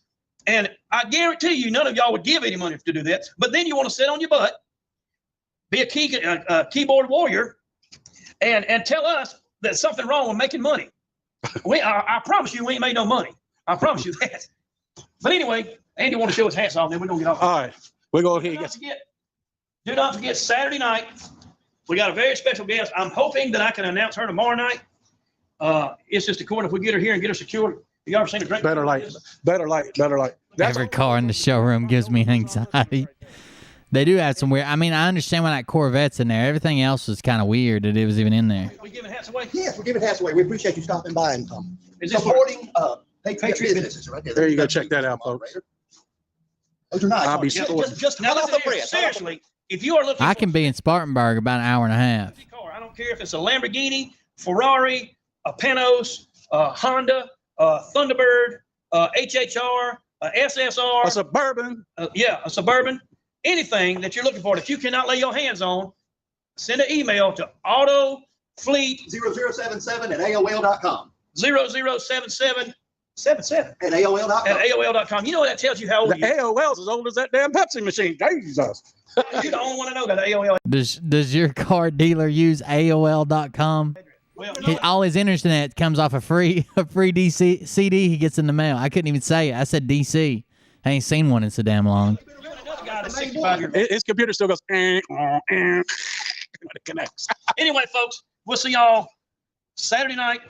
S4: And I guarantee you, none of y'all would give any money to do that. But then you want to sit on your butt, be a keyboard warrior, and tell us there's something wrong with making money. I promise you, we ain't made no money. I promise you that. But anyway, Andy want to show his hats off, then we're going to get off.
S3: All right. We're going to
S4: Do not forget Saturday night. We got a very special guest. I'm hoping that I can announce her tomorrow night. It's just according if we get her here and get her secured. You ever seen her drink?
S3: better light. That's
S2: Every car in the showroom gives me anxiety. They do have some weird. I mean, I understand why that Corvette's in there. Everything else was kind of weird that it was even in there.
S4: We giving hats away?
S5: Yes, we're giving hats away. We appreciate you stopping by and
S4: Is this
S5: supporting patriot
S4: Patriot
S5: businesses right there.
S3: There you go. Check that out, folks.
S5: Those are nice.
S3: I'll be
S4: just now
S5: Hot off
S4: listen
S5: the
S4: here.
S5: press.
S4: Seriously, if you are looking
S2: I
S4: for
S2: can be in Spartanburg about an hour and a half.
S4: a car, I don't care if it's a Lamborghini, Ferrari, a Panos, a Honda, a Thunderbird, a HHR, a SSR,
S3: a Suburban.
S4: a Suburban, anything that you're looking for that you cannot lay your hands on, send an email to autofleet
S5: 0077 at AOL.com.
S4: 007777
S5: At AOL.com.
S4: at AOL.com. You know what that tells you how old
S3: The
S4: you are.
S3: AOL's as old as that damn Pepsi machine. Jesus.
S4: You're the only one to know that AOL.
S2: Does your car dealer use AOL.com?
S4: Well,
S2: All his internet comes off a free DC CD he gets in the mail. I couldn't even say it. I said DC. I ain't seen one in so damn long.
S4: another guy that's 65 years old.
S3: His computer still goes. When it connects.
S4: Anyway, folks, we'll see y'all Saturday night.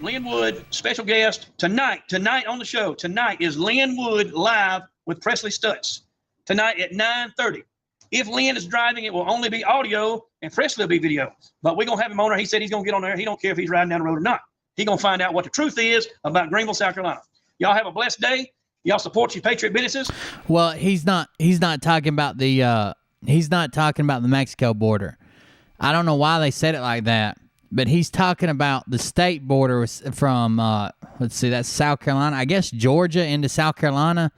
S4: Lynn Wood, special guest tonight on the show. Tonight is Lynn Wood live with Presley Stutz. Tonight at 9:30. If Lynn is driving, it will only be audio and Presley will be video. But we're going to have him on there. He said he's going to get on there. He don't care if he's riding down the road or not. He's going to find out what the truth is about Greenville, South Carolina. Y'all have a blessed day. Y'all support your patriot businesses.
S2: Well, he's not talking about the Mexico border. I don't know why they said it like that, but he's talking about the state border from let's see, that's South Carolina. I guess Georgia into South Carolina.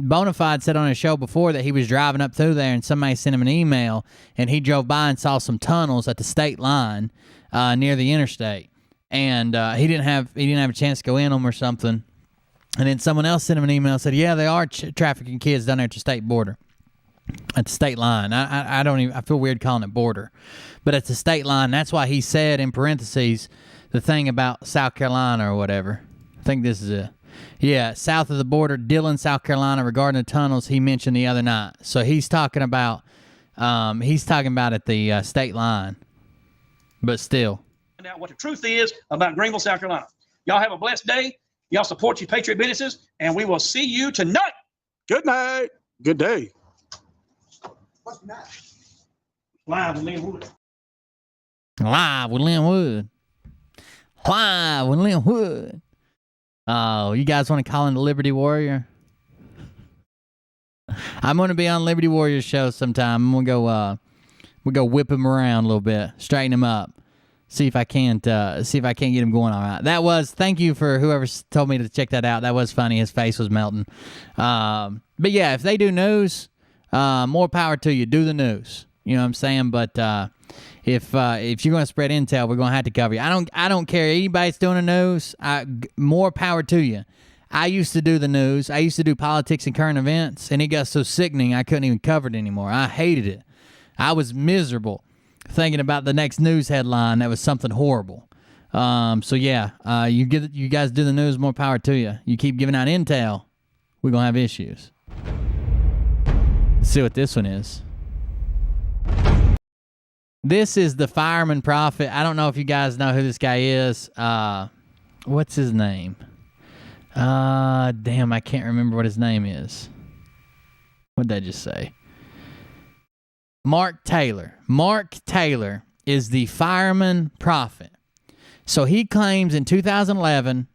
S2: Bonafide said on his show before that he was driving up through there and somebody sent him an email and he drove by and saw some tunnels at the state line near the interstate, and he didn't have a chance to go in them or something. And then someone else sent him an email and said, yeah, they are trafficking kids down there at the state border, at the state line. I don't even, I feel weird calling it border, but it's the state line. That's why he said in parentheses the thing about South Carolina or whatever. I think this is it. Yeah, south of the border, Dillon, South Carolina, regarding the tunnels he mentioned the other night. So he's talking about at the state line, but still.
S4: Find out what the truth is about Greenville, South Carolina. Y'all have a blessed day. Y'all support your patriot businesses, and we will see you tonight.
S3: Good night. Good day.
S5: What's tonight?
S4: Live with Lynn Wood.
S2: Live with Lynn Wood. Live with Lynn Wood. Oh, you guys want to call in the Liberty Warrior? I'm going to be on Liberty Warrior show sometime. I'm going to go whip him around a little bit, straighten him up, see if I can't get him going all right. Thank you for whoever told me to check that out. That was funny. His face was melting. But yeah, if they do news, more power to you. Do the news. You know what I'm saying? But if you're going to spread intel, we're going to have to cover you. I don't care. Anybody's doing the news. More power to you. I used to do the news. I used to do politics and current events, and it got so sickening I couldn't even cover it anymore. I hated it. I was miserable. thinking about the next news headline that was something horrible. So yeah, you guys do the news, more power to you. You keep giving out intel, we're gonna have issues. Let's see what this one is. This is the fireman prophet. I don't know if you guys know who this guy is. What's his name? Damn, I can't remember what his name is. What did I just say? Mark Taylor. Mark Taylor is the fireman prophet. So he claims in 2011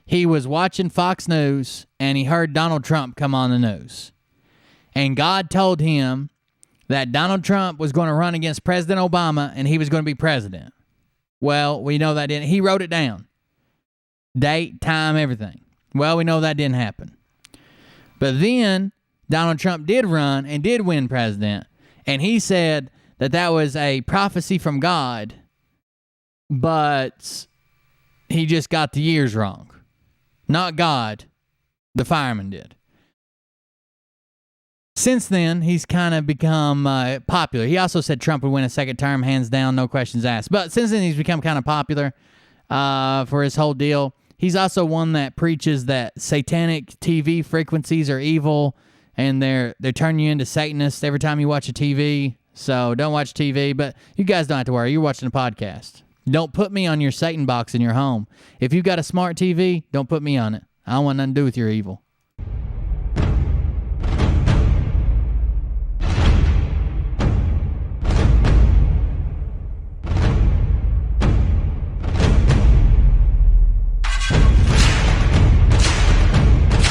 S2: he was watching Fox News and he heard Donald Trump come on the news. And God told him that Donald Trump was going to run against President Obama and he was going to be president. Well, we know that didn't. He wrote it down. Date, time, everything. Well, we know that didn't happen. But then Donald Trump did run and did win president. And he said that that was a prophecy from God, but he just got the years wrong. Not God. The fireman did. Since then, he's kind of become popular. He also said Trump would win a second term, hands down, no questions asked. But since then, he's become kind of popular for his whole deal. He's also one that preaches that satanic TV frequencies are evil and they're turning you into Satanists every time you watch a TV. So don't watch TV, but you guys don't have to worry. You're watching a podcast. Don't put me on your Satan box in your home. If you've got a smart TV, don't put me on it. I don't want nothing to do with your evil.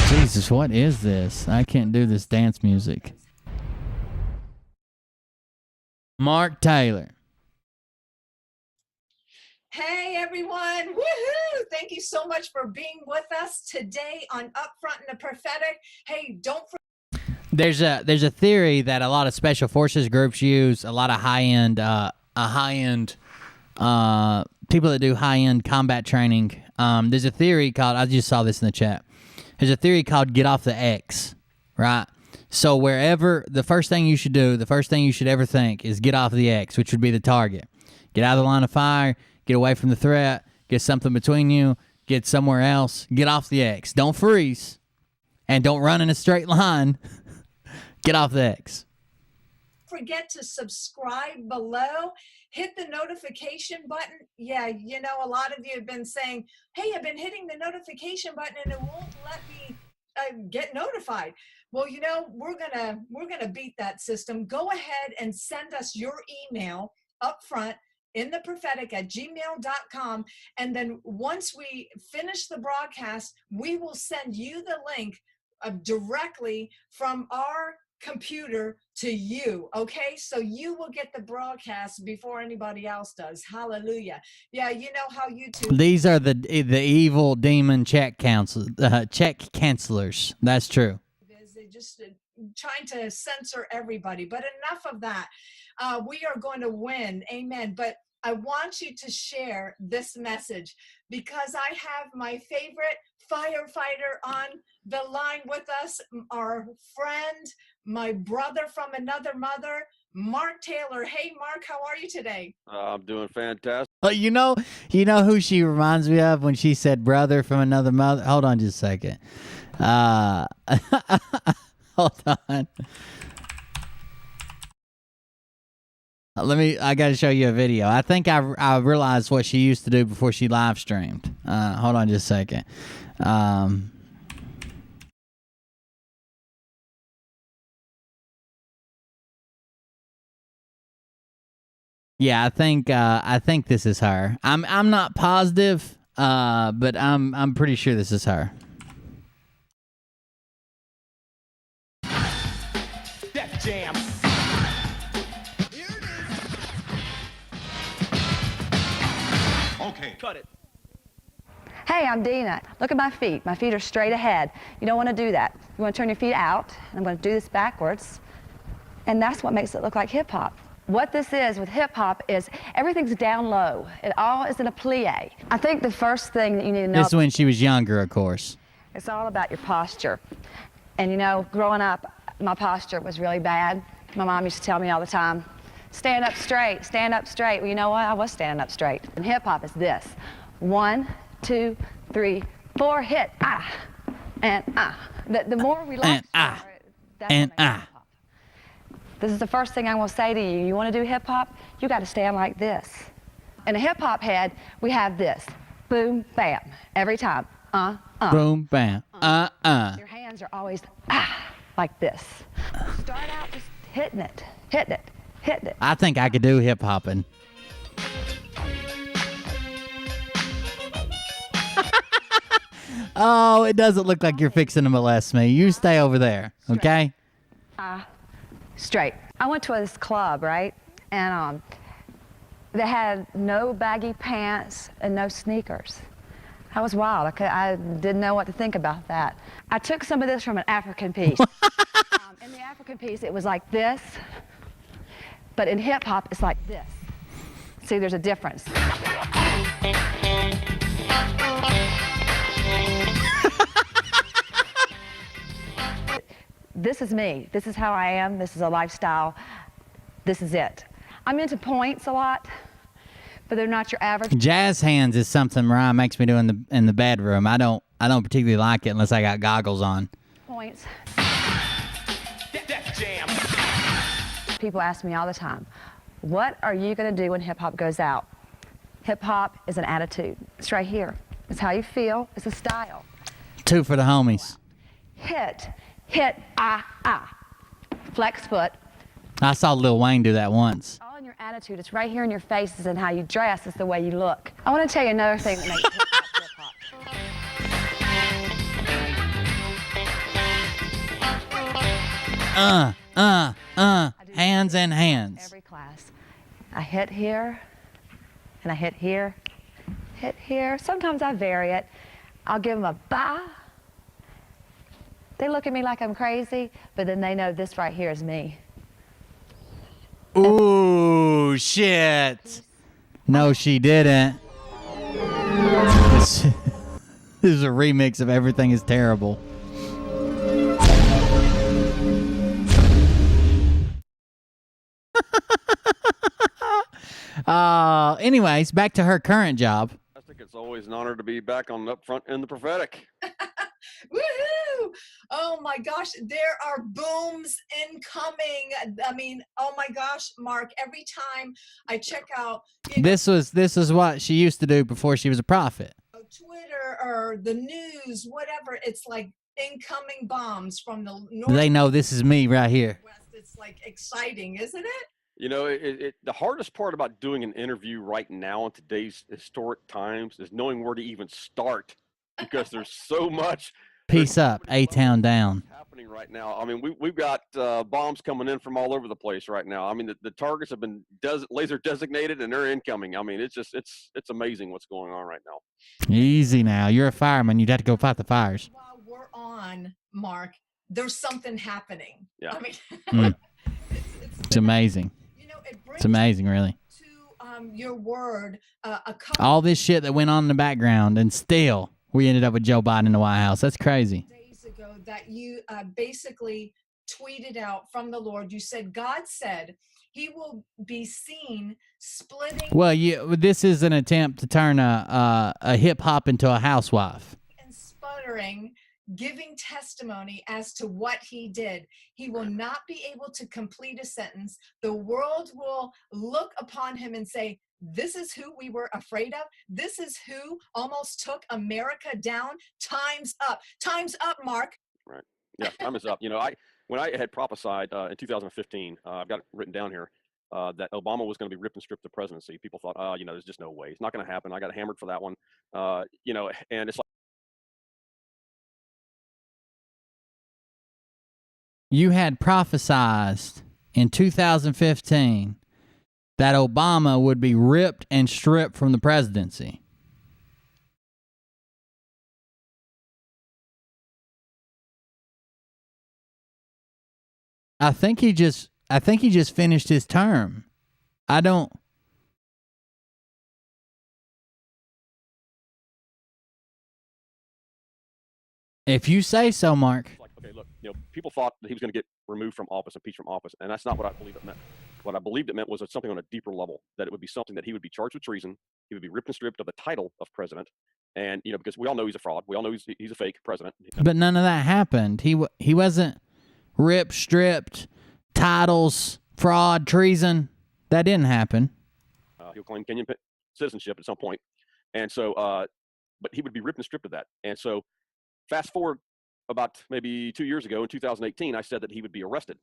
S2: Jesus, what is this? I can't do this dance music. Mark Taylor.
S6: Hey everyone, woohoo! Thank you so much for being with us today on Upfront and the Prophetic. Hey, don't forget.
S2: There's a theory that a lot of special forces groups use, a lot of high-end people that do high-end combat training. There's a theory called, I just saw this in the chat. There's a theory called get off the X, right? So wherever, the first thing you should do, the first thing you should ever think is get off the X, which would be the target. Get out of the line of fire, get away from the threat, get something between you, get somewhere else, get off the X. Don't freeze, and don't run in a straight line. Get off the X.
S6: Forget to subscribe below. Hit the notification button. Yeah, you know, a lot of you have been saying, hey, I've been hitting the notification button and it won't let me get notified. Well, you know, we're gonna beat that system. Go ahead and send us your email up front in the prophetic at gmail.com. And then once we finish the broadcast, we will send you the link directly from our computer to you. Okay, so you will get the broadcast before anybody else does. Hallelujah. Yeah, you know how YouTube.
S2: These are the evil demon check cancelers. That's true.
S6: They're just trying to censor everybody. But enough of that. We are going to win. Amen. But I want you to share this message because I have my favorite firefighter on the line with us, our friend, my brother from another mother, Mark Taylor. Hey, Mark, how are you today?
S7: I'm doing fantastic.
S2: You know who she reminds me of when she said brother from another mother? Hold on just a second. Hold on. I got to show you a video. I think I realized what she used to do before she live streamed. Hold on just a second. Yeah, I think this is her. I'm not positive, but I'm pretty sure this is her.
S1: Def Jam.
S7: Okay.
S1: Cut it.
S8: Hey, I'm Dina. Look at my feet. My feet are straight ahead. You don't want to do that. You want to turn your feet out, and I'm going to do this backwards. And that's what makes it look like hip-hop. What this is with hip-hop is everything's down low. It all is in a plie. I think the first thing that you need to know...
S2: This is when she was younger, of course.
S8: It's all about your posture. And you know, growing up, my posture was really bad. My mom used to tell me all the time, Stand up straight, stand up straight. Well, you know what? I was standing up straight. And hip hop is this. 1, 2, 3, 4, hit, ah, and ah. The more relaxed you are, that's
S2: and
S8: what makes hip hop. This is the first thing I'm going to say to you. You want to do hip hop? You got to stand like this. In a hip hop head, we have this. Boom, bam, every time.
S2: Boom, bam,
S8: Your hands are always like this. Start out just hitting it, hitting it, hitting it.
S2: I think I could do hip hopping. Oh, it doesn't look like you're fixing to molest me. You stay over there, okay?
S8: Straight. I went to this club, right? And they had no baggy pants and no sneakers. That was wild. I didn't know what to think about that. I took some of this from an African piece. In the African piece, it was like this, but in hip hop, it's like this. See, there's a difference. This is me. This is how I am. This is a lifestyle. This is it. I'm into points a lot, but they're not your average.
S2: Jazz hands is something Mariah makes me do in the bedroom. I don't particularly like it unless I got goggles on.
S8: Points. People ask me all the time, what are you going to do when hip hop goes out? Hip hop is an attitude. It's right here. It's how you feel. It's a style.
S2: 2 for the homies.
S8: Hit, flex foot.
S2: I saw Lil Wayne do that once.
S8: All in your attitude. It's right here in your faces and how you dress. It's the way you look. I want to tell you another thing that makes hip hop.
S2: Hands and hands.
S8: Every class. I hit here, and I hit here, hit here. Sometimes I vary it. I'll give them a ba. They look at me like I'm crazy, but then they know this right here is me.
S2: Ooh, shit. No, she didn't. This is a remix of Everything is Terrible. Anyways, back to her current job.
S7: I think it's always an honor to be back on Up Front in the Prophetic.
S6: Woohoo! Oh my gosh, there are booms incoming. I mean, oh my gosh, Mark, every time I check out
S2: This is what she used to do before she was a prophet.
S6: Twitter or the news, whatever, it's like incoming bombs from the north.
S2: They know this is me right here.
S6: West. It's like exciting, isn't it?
S7: You know, the hardest part about doing an interview right now in today's historic times is knowing where to even start, because there's so much.
S2: Peace up, A-Town down.
S7: Happening right now. I mean, we've got bombs coming in from all over the place right now. I mean, the targets have been laser designated and they're incoming. I mean, it's just it's amazing what's going on right now.
S2: Easy now. You're a fireman. You'd have to go fight the fires.
S6: While we're on, Mark, there's something happening.
S7: Yeah.
S6: I mean,
S2: it's amazing.
S6: You know,
S2: It's amazing, really.
S6: To your word, a couple
S2: All this shit that went on in the background, and still we ended up with Joe Biden in the White House. That's crazy.
S6: days ago that you basically tweeted out from the Lord. You said, God said he will be seen splitting
S2: Well, this is an attempt to turn a hip hop into a housewife.
S6: and sputtering, giving testimony as to what he did. He will not be able to complete a sentence. The world will look upon him and say, this is who we were afraid of. This is who almost took America down. Time's up. Time's up, Mark.
S7: Right. Yeah, time is up. You know, when I had prophesied in 2015, I've got it written down here, that Obama was going to be ripped and stripped the presidency. People thought, you know, there's just no way. It's not going to happen. I got hammered for that one. You know, and it's like,
S2: You had prophesized in 2015 that Obama would be ripped and stripped from the presidency. I think he just finished his term. I don't. If you say so, Mark.
S7: okay, look, you know, people thought that he was going to get removed from office, impeached from office, and that's not what I believe it meant. What I believed it meant was something on a deeper level, that it would be something that he would be charged with treason. He would be ripped and stripped of the title of president. And, because we all know he's a fraud. We all know he's a fake president.
S2: But none of that happened. He wasn't ripped, stripped, titles, fraud, treason. That didn't happen.
S7: He'll claim Kenyan citizenship at some point. And so, but he would be ripped and stripped of that. And so fast forward about maybe 2 years ago in 2018, I said that he would be arrested.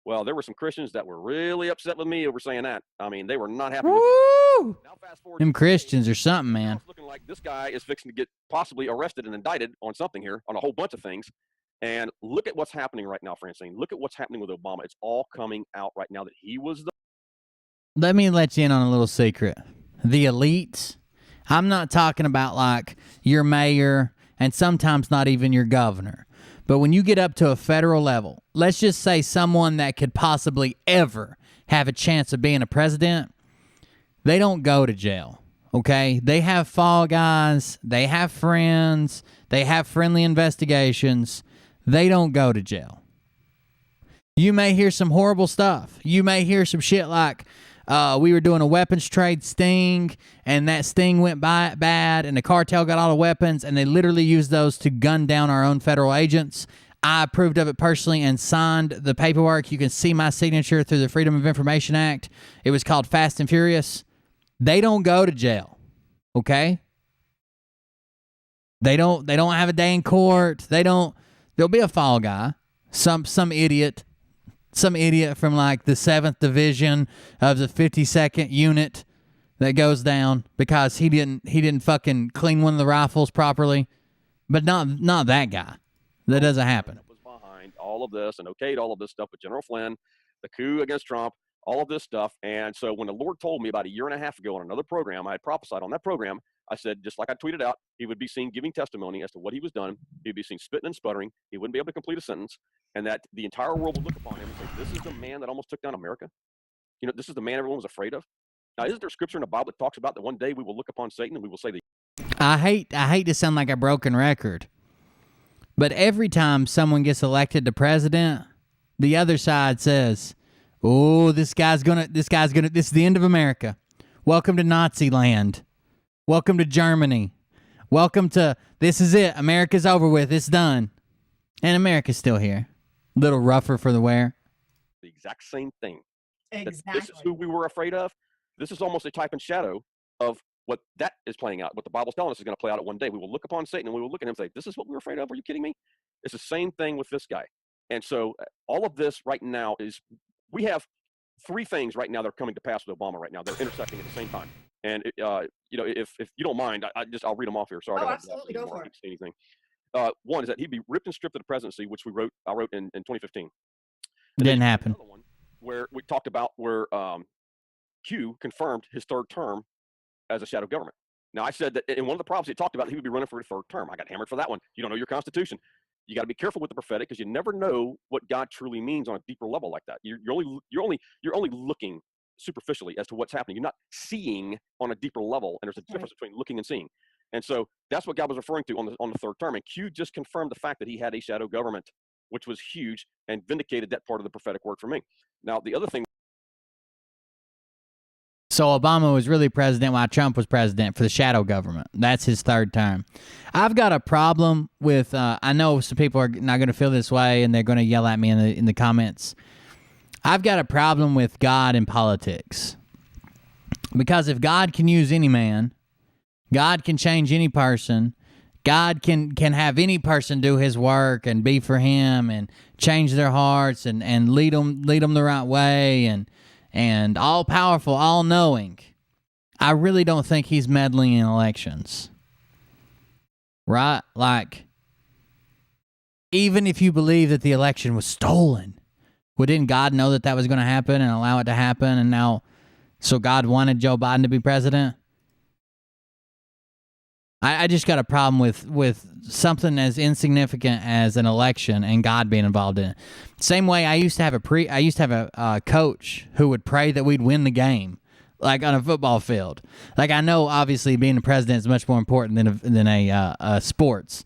S7: Well, there were some Christians that were really upset with me over saying that. I mean, they were not happy with it. Now fast forward.
S2: Them Christians or something, man.
S7: It's looking like this guy is fixing to get possibly arrested and indicted on something here, on a whole bunch of things. And look at what's happening right now, Francine. Look at what's happening with Obama. It's all coming out right now that he was the...
S2: Let me let you in on a little secret. The elites, I'm not talking about like your mayor and sometimes not even your governor. But when you get up to a federal level, let's just say someone that could possibly ever have a chance of being a president, they don't go to jail, okay? They have fall guys, they have friends, they have friendly investigations. They don't go to jail. You may hear some horrible stuff. You may hear some shit like, we were doing a weapons trade sting, and that sting went bad, and the cartel got all the weapons, and they literally used those to gun down our own federal agents. I approved of it personally and signed the paperwork. You can see my signature through the Freedom of Information Act. It was called Fast and Furious. They don't go to jail, okay? They don't have a day in court. There'll be a fall guy, some idiot. Some idiot from like the 7th Division of the 52nd Unit that goes down because he didn't fucking clean one of the rifles properly. But not that guy. That doesn't happen.
S7: Was behind all of this and okayed all of this stuff with General Flynn, the coup against Trump, all of this stuff. And so when the Lord told me about a year and a half ago on another program, I had prophesied on that program, I said, just like I tweeted out, he would be seen giving testimony as to what he was done. He would be seen spitting and sputtering. He wouldn't be able to complete a sentence. And that the entire world would look upon him and say, this is the man that almost took down America. This is the man everyone was afraid of. Now, isn't there scripture in the Bible that talks about that one day we will look upon Satan and we will say that?
S2: I hate to sound like a broken record, but every time someone gets elected to president, the other side says, oh, this is the end of America. Welcome to Nazi land. Welcome to Germany. Welcome to, this is it. America's over with. It's done. And America's still here. A little rougher for the wear.
S7: The exact same thing.
S6: Exactly.
S7: This is who we were afraid of. This is almost a type and shadow of what that is playing out, what the Bible's telling us is going to play out at one day. We will look upon Satan and we will look at him and say, this is what we were afraid of? Are you kidding me? It's the same thing with this guy. And so all of this right now is, we have three things right now that are coming to pass with Obama right now. They're intersecting at the same time. And, if you don't mind, I'll read them off here. Sorry.
S6: Oh, absolutely. Go for it.
S7: Anything. One is that he'd be ripped and stripped of the presidency, which I wrote in 2015. And
S2: didn't happen.
S7: Another one where we talked about where Q confirmed his third term as a shadow government. Now, I said that in one of the prophecies, it talked about he would be running for a third term. I got hammered for that one. You don't know your Constitution. You got to be careful with the prophetic because you never know what God truly means on a deeper level like that. You're only looking superficially as to what's happening. You're not seeing on a deeper level, and there's a difference between looking and seeing. And so that's what God was referring to on the third term. And Q just confirmed the fact that he had a shadow government, which was huge and vindicated that part of the prophetic word for me. Now, the other thing.
S2: So Obama was really president while Trump was president for the shadow government. That's his third term. I've got a problem with, I know some people are not going to feel this way and they're going to yell at me in the comments. I've got a problem with God in politics. Because if God can use any man, God can change any person, God can have any person do his work and be for him and change their hearts and lead them the right way and all powerful, all knowing. I really don't think he's meddling in elections. Right? Like, even if you believe that the election was stolen, well, didn't God know that was going to happen and allow it to happen? And now, so God wanted Joe Biden to be president? I just got a problem with something as insignificant as an election and God being involved in it. Same way I used to have a coach who would pray that we'd win the game, like on a football field. Like, I know obviously being a president is much more important than a sports,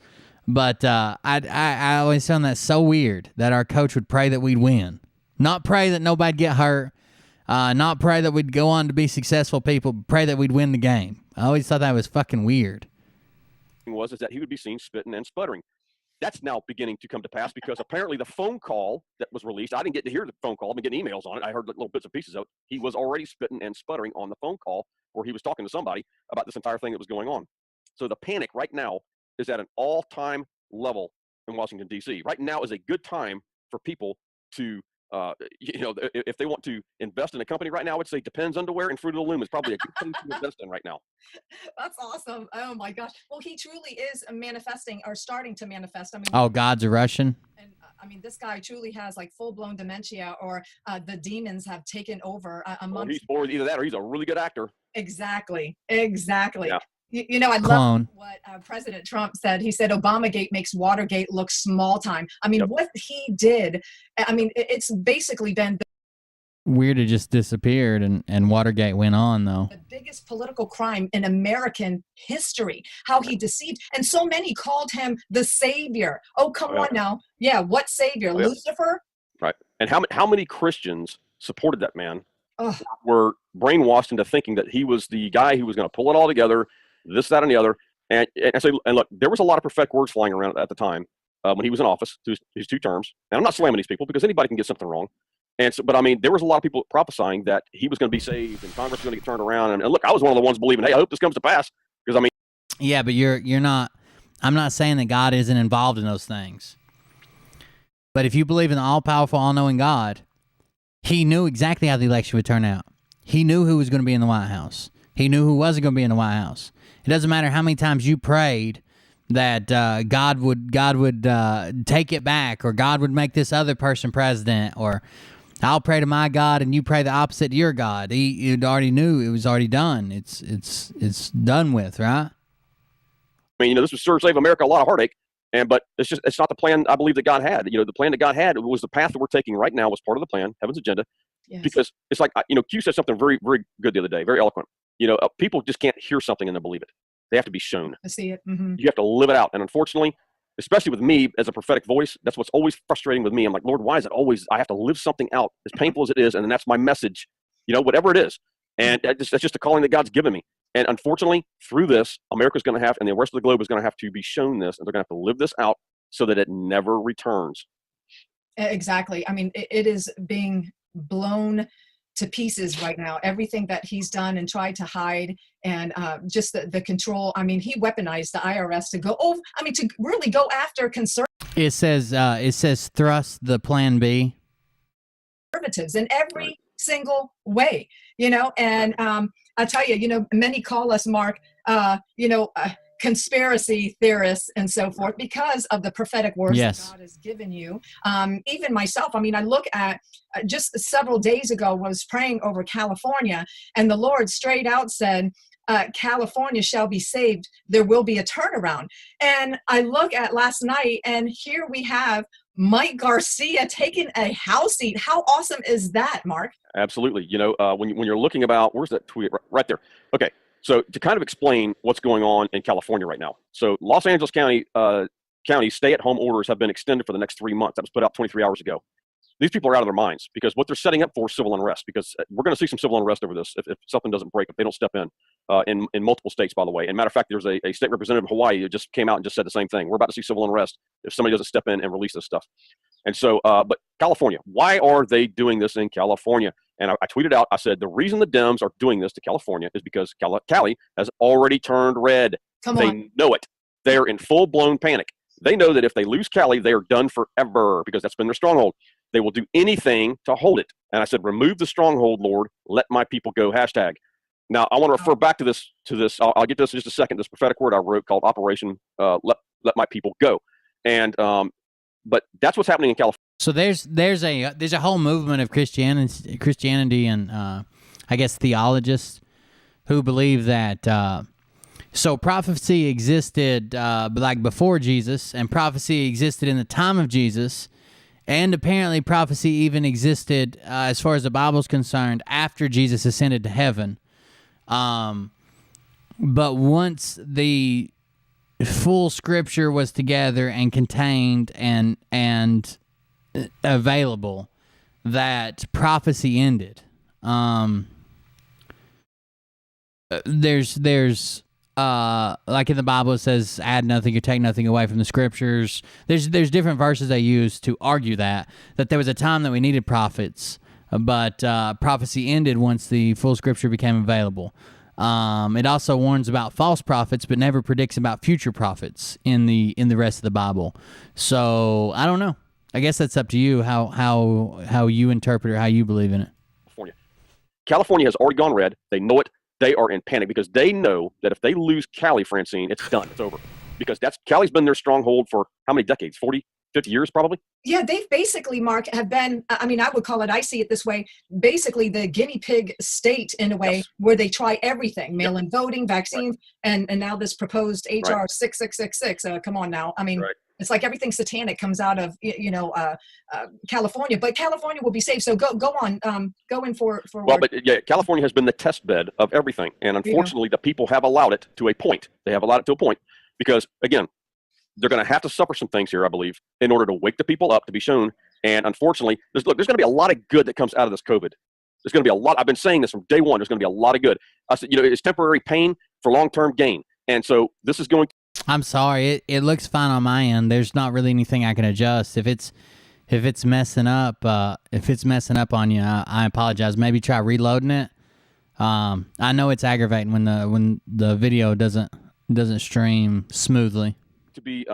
S2: but I always found that so weird that our coach would pray that we'd win, not pray that nobody'd get hurt. Not pray that we'd go on to be successful people, but pray that we'd win the game. I always thought that was fucking weird.
S7: Is that he would be seen spitting and sputtering. That's now beginning to come to pass because apparently the phone call that was released, I didn't get to hear the phone call. I've been getting emails on it. I heard little bits and pieces of it. He was already spitting and sputtering on the phone call where he was talking to somebody about this entire thing that was going on. So the panic right now is at an all-time level in Washington, D.C. Right now is a good time for people to, if they want to invest in a company right now, I would say Depends Underwear and Fruit of the Loom is probably a good thing to invest in right now.
S6: That's awesome. Oh my gosh. Well, he truly is manifesting or starting to manifest. I mean,
S2: Oh, God's a Russian?
S6: And I mean, this guy truly has like full-blown dementia, or the demons have taken over amongst.
S7: Or either that or he's a really good actor.
S6: Exactly.
S7: Yeah.
S6: I love what President Trump said. He said Obamagate makes Watergate look small time. I mean, what he did, I mean, it's basically been
S2: Weird it just disappeared and Watergate went on, though.
S6: the biggest political crime in American history, how he deceived. And so many called him the savior. Oh, come on now. Yeah, what savior? Lucifer?
S7: Right. And how many Christians supported that man? Were brainwashed into thinking that he was the guy who was going to pull it all together, this, that, and the other. And look, there was a lot of prophetic words flying around at the time when he was in office, his 2 terms. And I'm not slamming these people because anybody can get something wrong. And so, but I mean, there was a lot of people prophesying that he was going to be saved and Congress was going to get turned around. And look, I was one of the ones believing, hey, I hope this comes to pass. Because I mean,
S2: yeah, but you're not. I'm not saying that God isn't involved in those things. But if you believe in the all-powerful, all-knowing God, he knew exactly how the election would turn out. He knew who was going to be in the White House. He knew who wasn't going to be in the White House. It doesn't matter how many times you prayed that God would take it back, or God would make this other person president, or I'll pray to my God and you pray the opposite to your God. He already knew it was already done. It's done with, right?
S7: I mean, this was sure save America a lot of heartache. But it's not the plan I believe that God had. The plan that God had was the path that we're taking right now was part of the plan, heaven's agenda. Yes. Because it's like, Q said something very, very good the other day, very eloquent. People just can't hear something and then believe it. They have to be shown.
S6: I see it. Mm-hmm.
S7: You have to live it out. And unfortunately, especially with me as a prophetic voice, that's what's always frustrating with me. I'm like, Lord, why is it always I have to live something out, as painful as it is, and then that's my message, whatever it is. And that's just the calling that God's given me. And unfortunately, through this, America's going to have, and the rest of the globe is going to have to be shown this, and they're going to have to live this out so that it never returns.
S6: Exactly. I mean, it is being blown to pieces right now. Everything that he's done and tried to hide, and just the control. I mean, he weaponized the IRS to really go after conservatives.
S2: It says thrust the plan B.
S6: Conservatives in every single way, and I tell you, many call us, Mark, conspiracy theorists and so forth because of the prophetic words that God has given you. Even myself, I mean, I look at just several days ago, was praying over California, and the Lord straight out said, California shall be saved. There will be a turnaround. And I look at last night, and here we have Mike Garcia taking a House seat. How awesome is that, Mark?
S7: Absolutely. When you're looking about, where's that tweet? Right there. Okay. So to kind of explain what's going on in California right now. So Los Angeles County stay-at-home orders have been extended for the next 3 months. That was put out 23 hours ago. These people are out of their minds because what they're setting up for is civil unrest, because we're going to see some civil unrest over this if something doesn't break, if they don't step in multiple states, by the way. And matter of fact, there's a state representative of Hawaii who just came out and just said the same thing. We're about to see civil unrest if somebody doesn't step in and release this stuff. And so, but California, why are they doing this in California? And I tweeted out, I said, the reason the Dems are doing this to California is because Cali has already turned red. They know it. They're in full-blown panic. They know that if they lose Cali, they are done forever because that's been their stronghold. They will do anything to hold it. And I said, remove the stronghold, Lord. Let my people go. #. Now, I want to refer back to this. I'll get to this in just a second. This prophetic word I wrote called Operation Let My People Go. And but that's what's happening in California.
S2: So there's a whole movement of Christianity and I guess theologists who believe that so prophecy existed like before Jesus, and prophecy existed in the time of Jesus, and apparently prophecy even existed as far as the Bible's concerned after Jesus ascended to heaven. But once the full scripture was together and contained and available, that prophecy ended. there's like in the Bible it says add nothing or take nothing away from the scriptures. There's different verses they use to argue that there was a time that we needed prophets, but prophecy ended once the full scripture became available. It also warns about false prophets, but never predicts about future prophets in the rest of the Bible. So I don't know. I guess that's up to you how you interpret or how you believe in it.
S7: California has already gone red. They know it. They are in panic because they know that if they lose Cali, Francine, it's done. It's over. Because Cali's been their stronghold for how many decades? 40, 50 years probably?
S6: Yeah, they've basically, Mark, have been, I mean, I would call it, I see it this way, basically the guinea pig state in a way, where they try everything, mail-in voting, vaccines, and now this proposed HR 6666. Come on now. I mean, it's like everything satanic comes out of, California, but California will be safe. So go on, go in for.
S7: Well, but yeah, California has been the test bed of everything. And unfortunately, the people have allowed it to a point. They have allowed it to a point because, again, they're going to have to suffer some things here, I believe, in order to wake the people up to be shown. And unfortunately, there's going to be a lot of good that comes out of this COVID. There's going to be a lot. I've been saying this from day one. There's going to be a lot of good. I said, it's temporary pain for long-term gain. And so this is going to.
S2: I'm sorry. It looks fine on my end. There's not really anything I can adjust. If it's messing up, on you, I apologize. Maybe try reloading it. I know it's aggravating when the video doesn't stream smoothly.
S7: To be,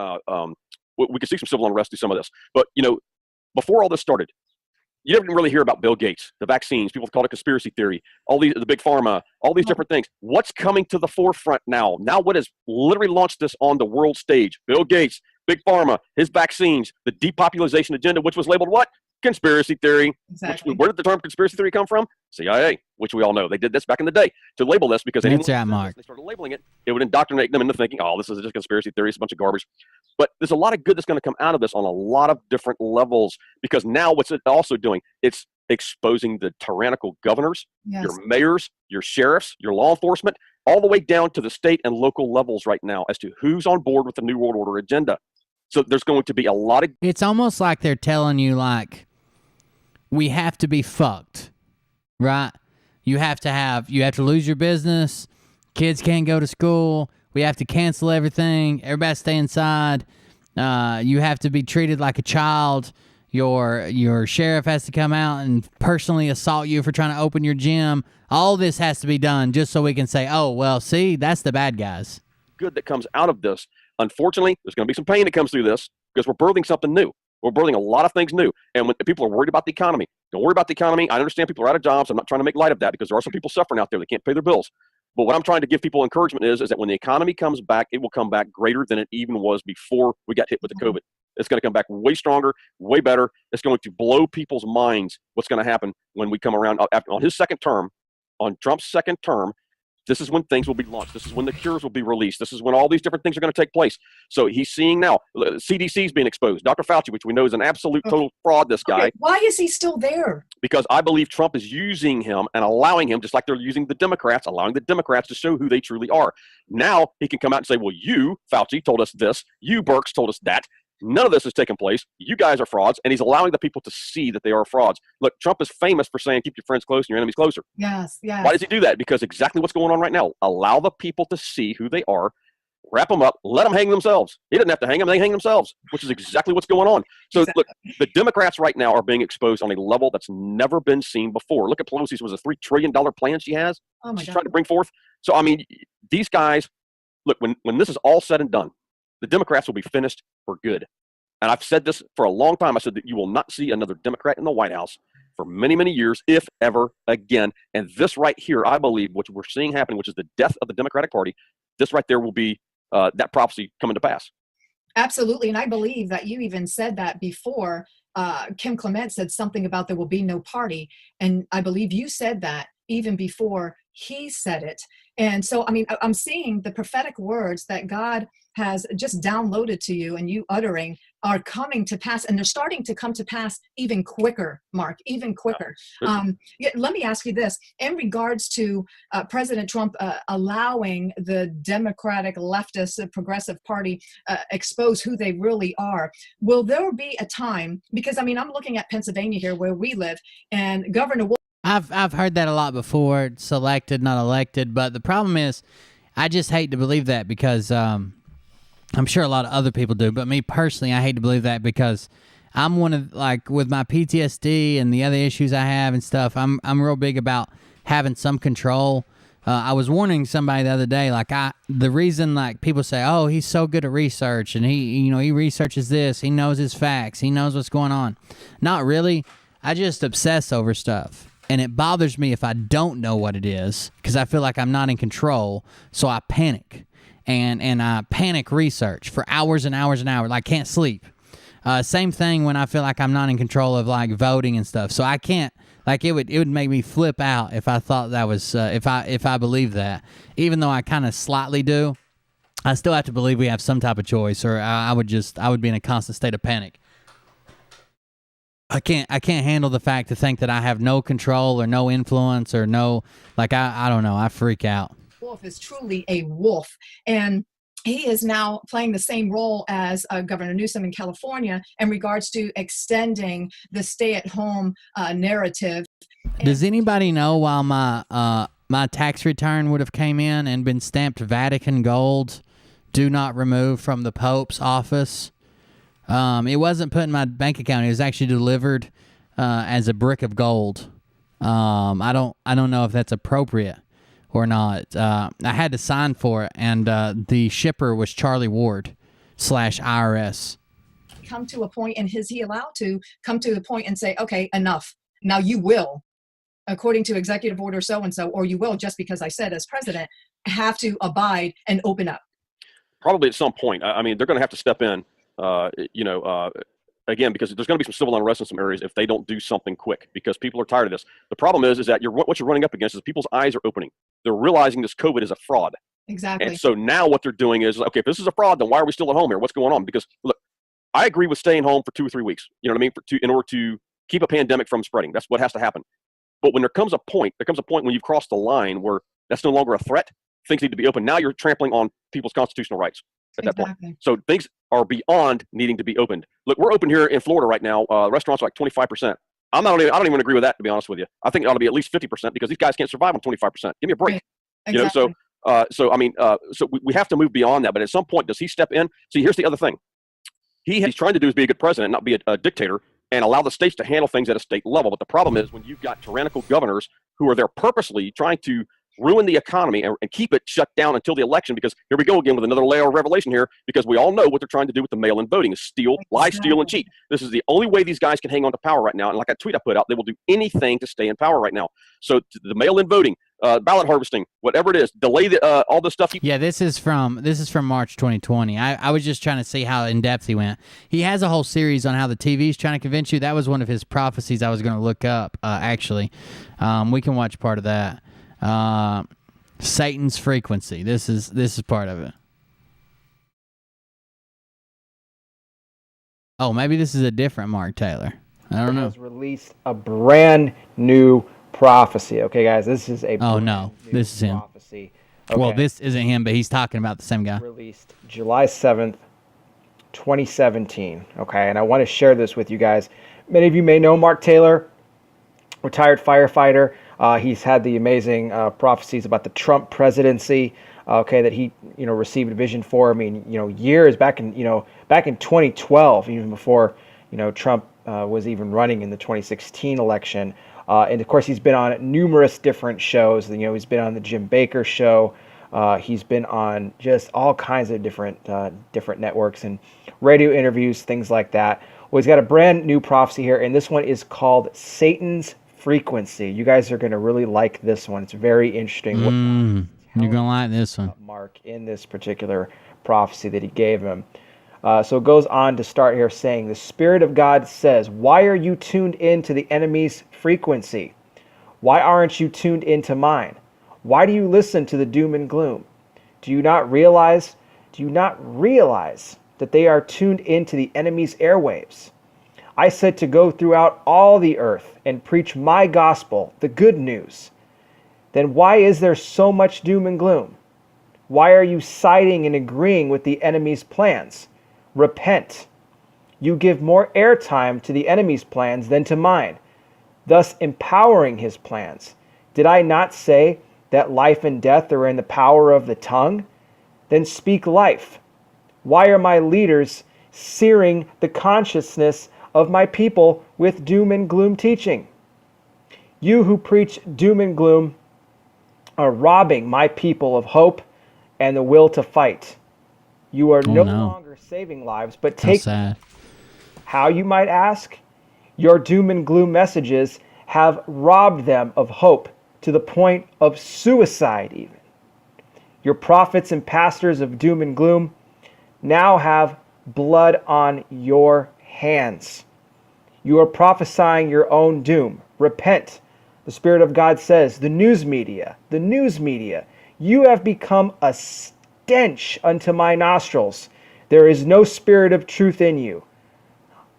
S7: we could see some civil unrest through some of this, but before all this started, you didn't really hear about Bill Gates, the vaccines. People call it conspiracy theory. All the big pharma, all these different things. What's coming to the forefront now? Now, what has literally launched this on the world stage? Bill Gates, big pharma, his vaccines, the depopulation agenda, which was labeled what? Conspiracy theory.
S6: Exactly.
S7: Where did the term conspiracy theory come from? CIA, which we all know. They did this back in the day to label this because
S2: That's right, Mark.
S7: They started labeling it. It would indoctrinate them into thinking, oh, this is just conspiracy theory. It's a bunch of garbage. But there's a lot of good that's going to come out of this on a lot of different levels because now what's it also doing? It's exposing the tyrannical governors, your mayors, your sheriffs, your law enforcement, all the way down to the state and local levels right now as to who's on board with the New World Order agenda. So there's going to be a lot of.
S2: It's almost like they're telling you, like, we have to be fucked, right? You have to lose your business. Kids can't go to school. We have to cancel everything. Everybody stay inside. You have to be treated like a child. Your sheriff has to come out and personally assault you for trying to open your gym. All this has to be done just so we can say, oh, well, see, that's the bad guys.
S7: Good that comes out of this. Unfortunately, there's going to be some pain that comes through this because we're birthing something new. We're birthing a lot of things new. And when people are worried about the economy, don't worry about the economy. I understand people are out of jobs. I'm not trying to make light of that because there are some people suffering out there that can't pay their bills. But what I'm trying to give people encouragement is that when the economy comes back, it will come back greater than it even was before we got hit with the COVID. It's going to come back way stronger, way better. It's going to blow people's minds what's going to happen when we come around on his second term, on Trump's second term. This is when things will be launched. This is when the cures will be released. This is when all these different things are going to take place. So he's seeing now, CDC is being exposed. Dr. Fauci, which we know is an absolute total fraud, this guy.
S6: Why is he still there?
S7: Because I believe Trump is using him and allowing him, just like they're using the Democrats, allowing the Democrats to show who they truly are. Now he can come out and say, well, you, Fauci, told us this. You, Birx, told us that. None of this has taken place. You guys are frauds. And he's allowing the people to see that they are frauds. Look, Trump is famous for saying, keep your friends close and your enemies closer.
S6: Yes.
S7: Why does he do that? Because exactly what's going on right now. Allow the people to see who they are, wrap them up, let them hang themselves. He doesn't have to hang them. They hang themselves, which is exactly what's going on. So look, the Democrats right now are being exposed on a level that's never been seen before. Look at Pelosi's, was a $3 trillion plan she has.
S6: Oh my
S7: She's
S6: God.
S7: trying to bring forth. So, I mean, these guys, look, when this is all said and done, the Democrats will be finished for good. And I've said this for a long time. I said that you will not see another Democrat in the White House for many, many years, if ever again. And this right here, I believe, which we're seeing happening, which is the death of the Democratic Party, this right there will be that prophecy coming to pass.
S6: Absolutely. And I believe that you even said that before. Kim Clement said something about there will be no party. And I believe you said that even before he said it. And so, I mean, I'm seeing the prophetic words that God has just downloaded to you and you uttering are coming to pass, and they're starting to come to pass even quicker, Mark, even quicker. Let me ask you this. In regards to President Trump allowing the Democratic leftist progressive party expose who they really are, will there be a time, because I mean, I'm looking at Pennsylvania here where we live, and Governor
S2: I've heard that a lot before. Selected, not elected. But the problem is, I just hate to believe that because I'm sure a lot of other people do. But me personally, I hate to believe that because I'm one of, like, with my PTSD and the other issues I have and stuff. I'm real big about having some control. I was warning somebody the other day, like, the reason, like, people say, oh, he's so good at research and he researches this, he knows his facts, he knows what's going on. Not really. I just obsess over stuff. And it bothers me if I don't know what it is because I feel like I'm not in control. So I panic and I panic research for hours and hours and hours. Like, can't sleep. Same thing when I feel like I'm not in control of, like, voting and stuff. So I can't. Like, it would make me flip out if I thought that was if I believed that. Even though I kind of slightly do, I still have to believe we have some type of choice, or I would be in a constant state of panic. I can't handle the fact to think that I have no control or no influence or no, like, I don't know. I freak out.
S9: Wolf is truly a wolf, and he is now playing the same role as Governor Newsom in California in regards to extending the stay-at-home narrative.
S2: Does anybody know why my tax return would have came in and been stamped Vatican gold, do not remove from the Pope's office? It wasn't put in my bank account. It was actually delivered as a brick of gold. I don't know if that's appropriate or not. I had to sign for it, and the shipper was Charlie Ward /IRS.
S9: Come to a point, and is he allowed to come to the point and say, okay, enough. Now you will, according to executive order so-and-so, or you will, just because I said as president, have to abide and open up.
S7: Probably at some point. I mean, they're going to have to step in, again, because there's going to be some civil unrest in some areas if they don't do something quick, because people are tired of this. The problem is that what you're running up against is people's eyes are opening. They're realizing this COVID is a fraud.
S9: Exactly.
S7: And so now what they're doing is, okay, if this is a fraud, then why are we still at home here? What's going on? Because look, I agree with staying home for 2 or 3 weeks. You know what I mean? In order to keep a pandemic from spreading. That's what has to happen. But when there comes a point when you've crossed the line where that's no longer a threat, things need to be open. Now you're trampling on people's constitutional rights at that point. So things are beyond needing to be opened. Look, we're open here in Florida right now. Restaurants are like 25%. I don't even agree with that, to be honest with you. I think it ought to be at least 50% because these guys can't survive on 25%. Give me a break.
S9: Right. Exactly.
S7: So we have to move beyond that. But at some point, does he step in? See, here's the other thing. He's trying to do is be a good president, not be a dictator, and allow the states to handle things at a state level. But the problem is when you've got tyrannical governors who are there purposely trying to ruin the economy and keep it shut down until the election, because here we go again with another layer of revelation here, because we all know what they're trying to do with the mail-in voting is steal, lie, steal, and cheat. This is the only way these guys can hang on to power right now. And like that tweet I put out, they will do anything to stay in power right now. So the mail-in voting, ballot harvesting, whatever it is, delay all the stuff.
S2: Yeah, this is from March 2020. I was just trying to see how in depth he went. He has a whole series on how the TV's trying to convince you. That was one of his prophecies I was going to look up. Actually, we can watch part of that. Satan's frequency. This is part of it. Oh, maybe this is a different Mark Taylor. I don't know.
S10: Has released a brand new prophecy. Okay, guys, this is a
S2: this is him.
S10: Prophecy. Okay.
S2: Well, this isn't him, but he's talking about the same guy.
S10: Released July 7th, 2017. Okay, and I want to share this with you guys. Many of you may know Mark Taylor, retired firefighter. He's had the amazing prophecies about the Trump presidency. That he received a vision for. I mean, years back in 2012, even before Trump was even running in the 2016 election. And of course, he's been on numerous different shows. He's been on the Jim Baker show. He's been on just all kinds of different networks and radio interviews, things like that. Well, he's got a brand new prophecy here, and this one is called Satan's Frequency. You guys are going to really like this one. It's very interesting.
S2: You're going to like this one.
S10: Mark, in this particular prophecy that he gave him. So it goes on to start here saying, the Spirit of God says, why are you tuned into the enemy's frequency? Why aren't you tuned into mine? Why do you listen to the doom and gloom? Do you not realize that they are tuned into the enemy's airwaves? I said to go throughout all the earth and preach my gospel, the good news. Then why is there so much doom and gloom? Why are you siding and agreeing with the enemy's plans? Repent. You give more airtime to the enemy's plans than to mine. thus empowering his plans. Did I not say that life and death are in the power of the tongue? Then speak life. Why are my leaders searing the consciousness of my people with doom and gloom teaching? You who preach doom and gloom are robbing my people of hope and the will to fight. You are no longer saving lives, but taking. How, you might ask? Your doom and gloom messages have robbed them of hope to the point of suicide even. Your prophets and pastors of doom and gloom now have blood on your hands. You are prophesying your own doom. Repent. The Spirit of God says, the news media, you have become a stench unto my nostrils. There is no spirit of truth in you.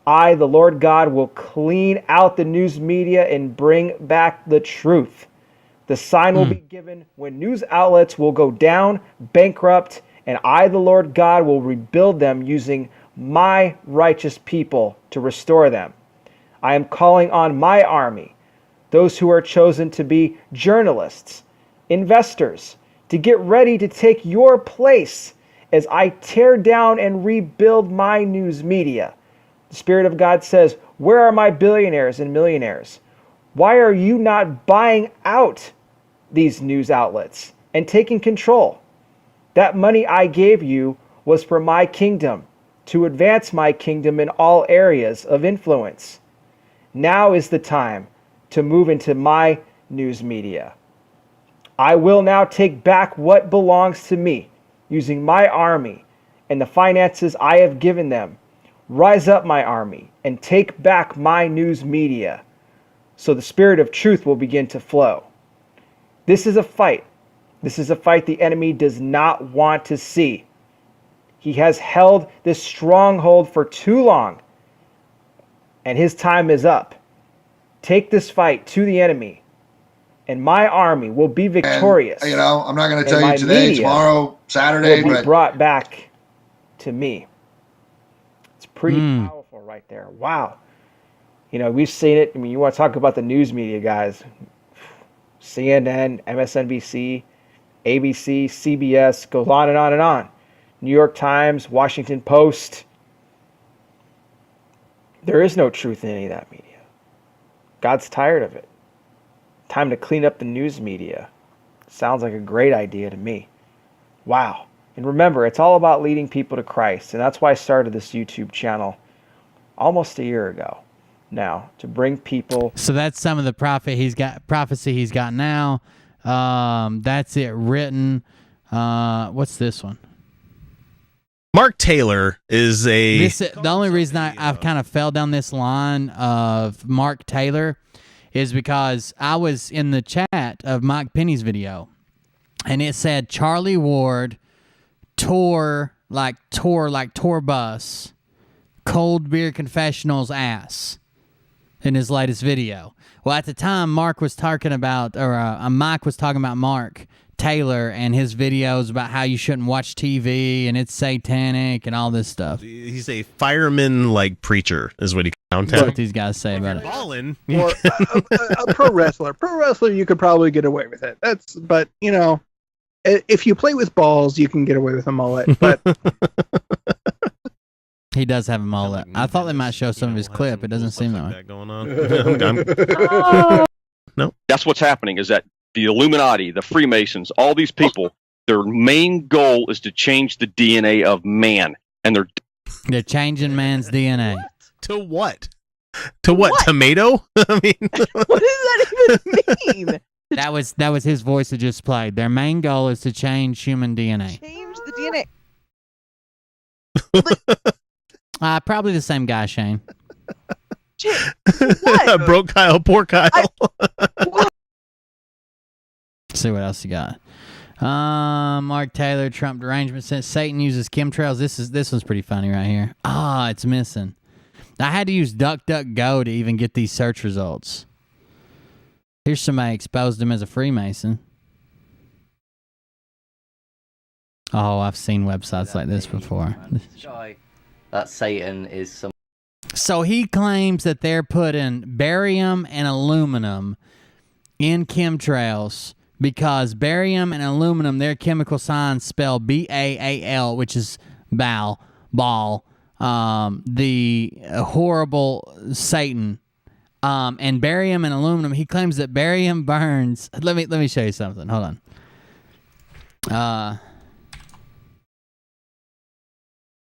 S10: I, the Lord God, will clean out the news media and bring back the truth. The sign will be given when news outlets will go down, bankrupt, and I, the Lord God, will rebuild them using my righteous people to restore them. I am calling on my army, those who are chosen to be journalists, investors, to get ready to take your place as I tear down and rebuild my news media. The Spirit of God says, where are my billionaires and millionaires? Why are you not buying out these news outlets and taking control? That money I gave you was for my kingdom, to advance my kingdom in all areas of influence. Now is the time to move into my news media. I will now take back what belongs to me, using my army and the finances I have given them. Rise up, my army, and take back my news media, so the spirit of truth will begin to flow. This is a fight. This is a fight the enemy does not want to see. He has held this stronghold for too long, and his time is up. Take this fight to the enemy, and my army will be victorious.
S5: And, I'm not going to tell you today, tomorrow, Saturday,
S10: will be brought back to me. It's pretty powerful right there. Wow. We've seen it. I mean, you want to talk about the news media, guys. CNN, MSNBC, ABC, CBS, goes on and on and on. New York Times, Washington Post. There is no truth in any of that media. God's tired of it. Time to clean up the news media. Sounds like a great idea to me. Wow. And remember, it's all about leading people to Christ. And that's why I started this YouTube channel almost a year ago now, to bring people.
S2: So that's some of the prophecy he's got now. That's it written. What's this one?
S11: Mark Taylor is
S2: the only reason I've kind of fell down this line of Mark Taylor is because I was in the chat of Mike Penny's video, and it said Charlie Ward tour bus, cold beer confessionals ass in his latest video. Well, at the time, Mike was talking about Mark Taylor and his videos about how you shouldn't watch TV and it's satanic and all this stuff.
S11: He's a fireman preacher is what he counts.
S2: That's what these guys say about it.
S11: Ballin'.
S12: Or a pro wrestler. Pro wrestler, you could probably get away with it. But if you play with balls, you can get away with a mullet. But
S2: he does have a mullet. I thought they might show some of his clip. It doesn't seem that way.
S11: Going on. No,
S7: that's what's happening. Is that the Illuminati, the Freemasons, all these people, their main goal is to change the DNA of man, and
S2: they're changing man's DNA.
S11: To what? To what? Tomato? I mean,
S13: what does that even mean?
S2: That was his voice that just played. Their main goal is to change human DNA.
S13: Change the
S2: DNA. Probably the same guy, Shane.
S13: What?
S11: Broke Kyle, poor Kyle.
S2: See what else you got. Mark Taylor, Trump derangement says Satan uses chemtrails. This one's pretty funny right here. It's missing. I had to use DuckDuckGo to even get these search results. Here's somebody exposed him as a Freemason. Oh, I've seen websites like this before.
S14: That Satan is some
S2: So he claims that they're putting barium and aluminum in chemtrails because barium and aluminum, their chemical signs spell BAAL, which is ball, the horrible Satan. And barium and aluminum, he claims that barium burns. Let me show you something. Hold on.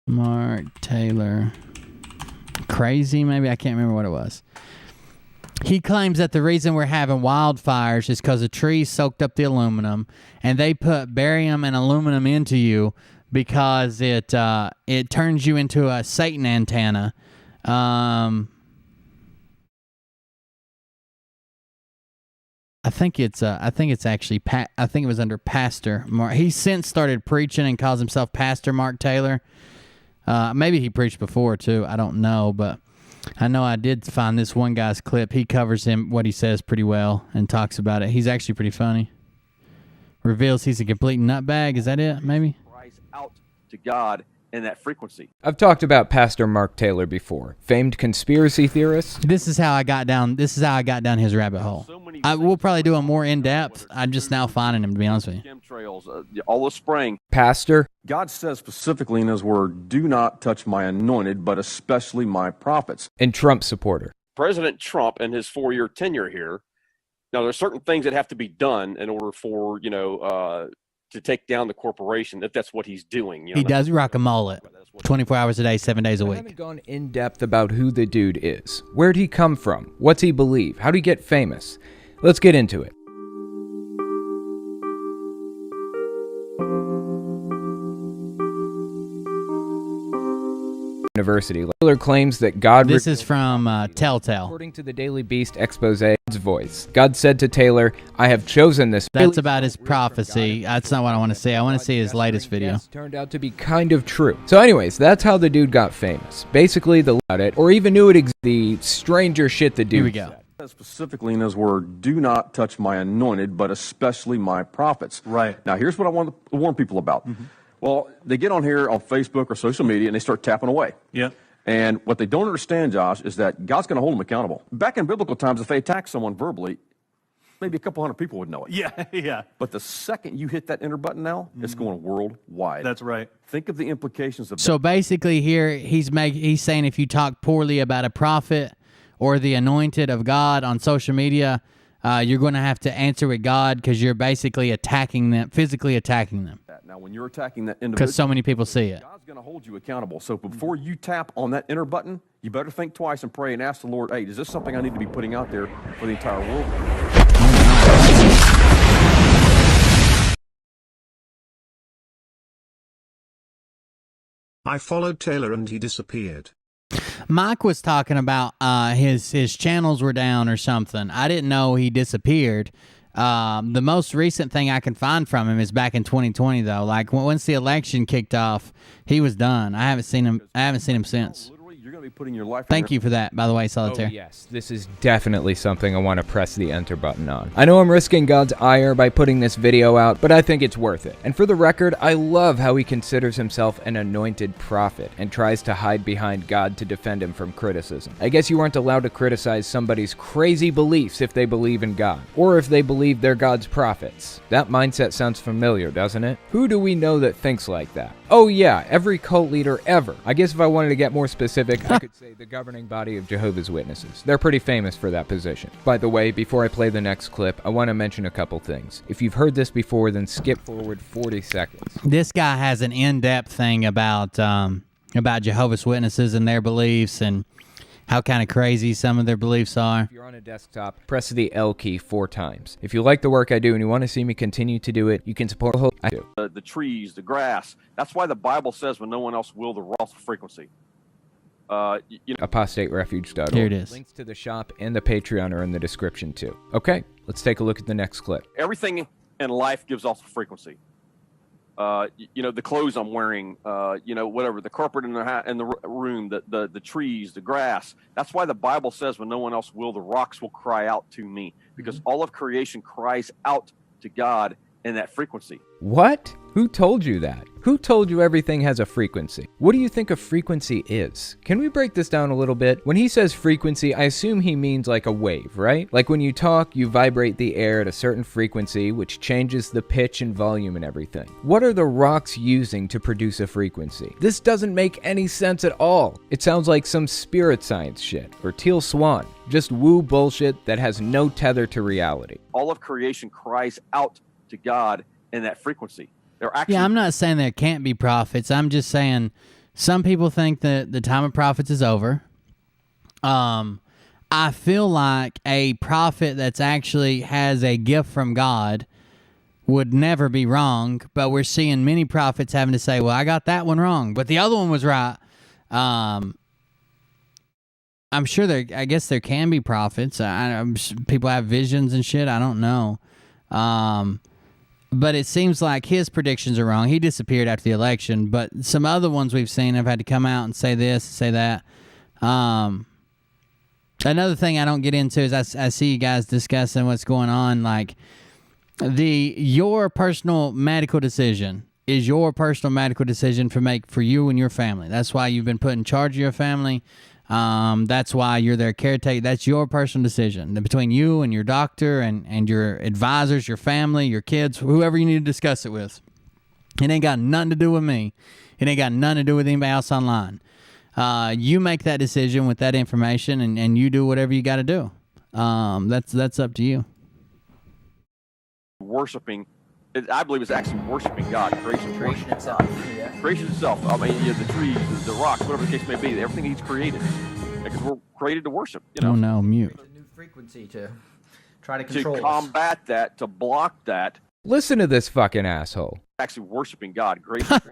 S2: Mark Taylor. Crazy, maybe? I can't remember what it was. He claims that the reason we're having wildfires is because the trees soaked up the aluminum, and they put barium and aluminum into you because it turns you into a Satan antenna. I think it was under Pastor Mark. He since started preaching and calls himself Pastor Mark Taylor. Maybe he preached before too. I don't know, but I know I did find this one guy's clip. He covers what he says pretty well and talks about it. He's actually pretty funny. Reveals he's a complete nutbag. Is that it? Maybe.
S7: Cries out to God in that frequency.
S14: I've talked about Pastor Mark Taylor before, famed conspiracy theorist.
S2: This is how I got down his rabbit hole. We'll probably do a more in depth. I'm just now finding him, to be honest with you.
S7: Chemtrails, all the spraying.
S14: Pastor.
S7: God says specifically in his word, do not touch my anointed, but especially my prophets.
S14: And Trump supporter.
S7: President Trump and his 4-year tenure here. Now, there's certain things that have to be done in order for, to take down the corporation, if that's what he's doing.
S2: He does rock a mullet 24 hours a day, 7 days a week.
S14: I haven't gone in depth about who the dude is. Where'd he come from? What's he believe? How'd he get famous? Let's get into it. University. Taylor claims that God...
S2: This is from Telltale.
S14: According to the Daily Beast expose's voice, God said to Taylor, I have chosen this...
S2: That's about his prophecy. That's not what I want to see. I want to see his latest video.
S14: Turned out to be kind of true. So anyways, that's how the dude got famous. Basically, the it or even knew it the stranger shit the dude
S2: Here we go.
S14: said.
S7: Specifically in his word, do not touch my anointed, but especially my prophets.
S15: Right.
S7: Now, here's what I want to warn people about. Mm-hmm. Well, they get on here on Facebook or social media and they start tapping away.
S15: Yeah.
S7: And what they don't understand, Josh, is that God's going to hold them accountable. Back in biblical times, if they attacked someone verbally, maybe a couple hundred people would know it.
S15: Yeah, yeah.
S7: But the second you hit that enter button now, it's going worldwide.
S15: That's right.
S7: Think of the implications of that.
S2: So basically here, he's saying if you talk poorly about a prophet or the anointed of God on social media, you're going to have to answer with God because you're basically attacking them, physically attacking them.
S7: Now, when you're attacking that individual,
S2: because so many people see it.
S7: God's going to hold you accountable. So before you tap on that enter button, you better think twice and pray and ask the Lord, hey, is this something I need to be putting out there for the entire world?
S16: I followed Taylor and he disappeared.
S2: Mike was talking about his channels were down or something. I didn't know he disappeared. The most recent thing I can find from him is back in 2020, though. Like once the election kicked off, he was done. I haven't seen him since.
S7: You're going to be putting your life.
S2: Thank you for that, by the way, Solitaire.
S14: Oh, yes, this is definitely something I want to press the enter button on. I know I'm risking God's ire by putting this video out, but I think it's worth it. And for the record, I love how he considers himself an anointed prophet and tries to hide behind God to defend him from criticism. I guess you aren't allowed to criticize somebody's crazy beliefs if they believe in God, or if they believe they're God's prophets. That mindset sounds familiar, doesn't it? Who do we know that thinks like that? Oh yeah, every cult leader ever. I guess if I wanted to get more specific, I could say the governing body of Jehovah's Witnesses. They're pretty famous for that position. By the way, before I play the next clip, I want to mention a couple things. If you've heard this before, then skip forward 40 seconds.
S2: This guy has an in-depth thing about Jehovah's Witnesses and their beliefs and how kind of crazy some of their beliefs are.
S14: If you're on a desktop, press the L key 4 times. If you like the work I do and you want to see me continue to do it, you can support what I do.
S7: The trees, the grass. That's why the Bible says when no one else will, the raw frequency.
S14: ApostateRefuge.org.
S2: Here it is.
S14: Links to the shop and the Patreon are in the description too. Okay, let's take a look at the next clip.
S7: Everything in life gives off a frequency. The clothes I'm wearing, whatever, the carpet in the room, the trees, the grass. That's why the Bible says when no one else will, the rocks will cry out to me, because all of creation cries out to God in that frequency.
S14: What? Who told you that? Who told you everything has a frequency? What do you think a frequency is? Can we break this down a little bit? When he says frequency, I assume he means like a wave, right? Like when you talk, you vibrate the air at a certain frequency, which changes the pitch and volume and everything. What are the rocks using to produce a frequency? This doesn't make any sense at all. It sounds like some spirit science shit, or Teal Swan. Just woo bullshit that has no tether to reality.
S7: All of creation cries out to God in that frequency. They're actually
S2: Yeah, I'm not saying there can't be prophets. I'm just saying some people think that the time of prophets is over. I feel like a prophet that's actually has a gift from God would never be wrong, but we're seeing many prophets having to say, well, I got that one wrong, but the other one was right. I'm sure I guess there can be prophets. People have visions and shit. I don't know. But it seems like his predictions are wrong. He disappeared after the election, but some other ones we've seen have had to come out and say this, say that. Another thing I don't get into is I see you guys discussing what's going on. Like your personal medical decision is your personal medical decision for you and your family. That's why you've been put in charge of your family. That's why you're their caretaker. That's your personal decision between you and your doctor and your advisors, your family, your kids, whoever you need to discuss it with. It ain't got nothing to do with me. It ain't got nothing to do with anybody else online. You make that decision with that information and you do whatever you got to do. That's up to you.
S7: Worshiping, I believe it's actually worshiping God. Creation itself. Yeah. Creation itself. I mean, the trees, the rocks, whatever the case may be, everything He's created. Because we're created to worship. You know?
S2: Oh no, mute.
S15: A new frequency to try to control.
S7: To combat that, to block that.
S14: Listen to this fucking asshole.
S7: Actually worshiping God. Creation itself.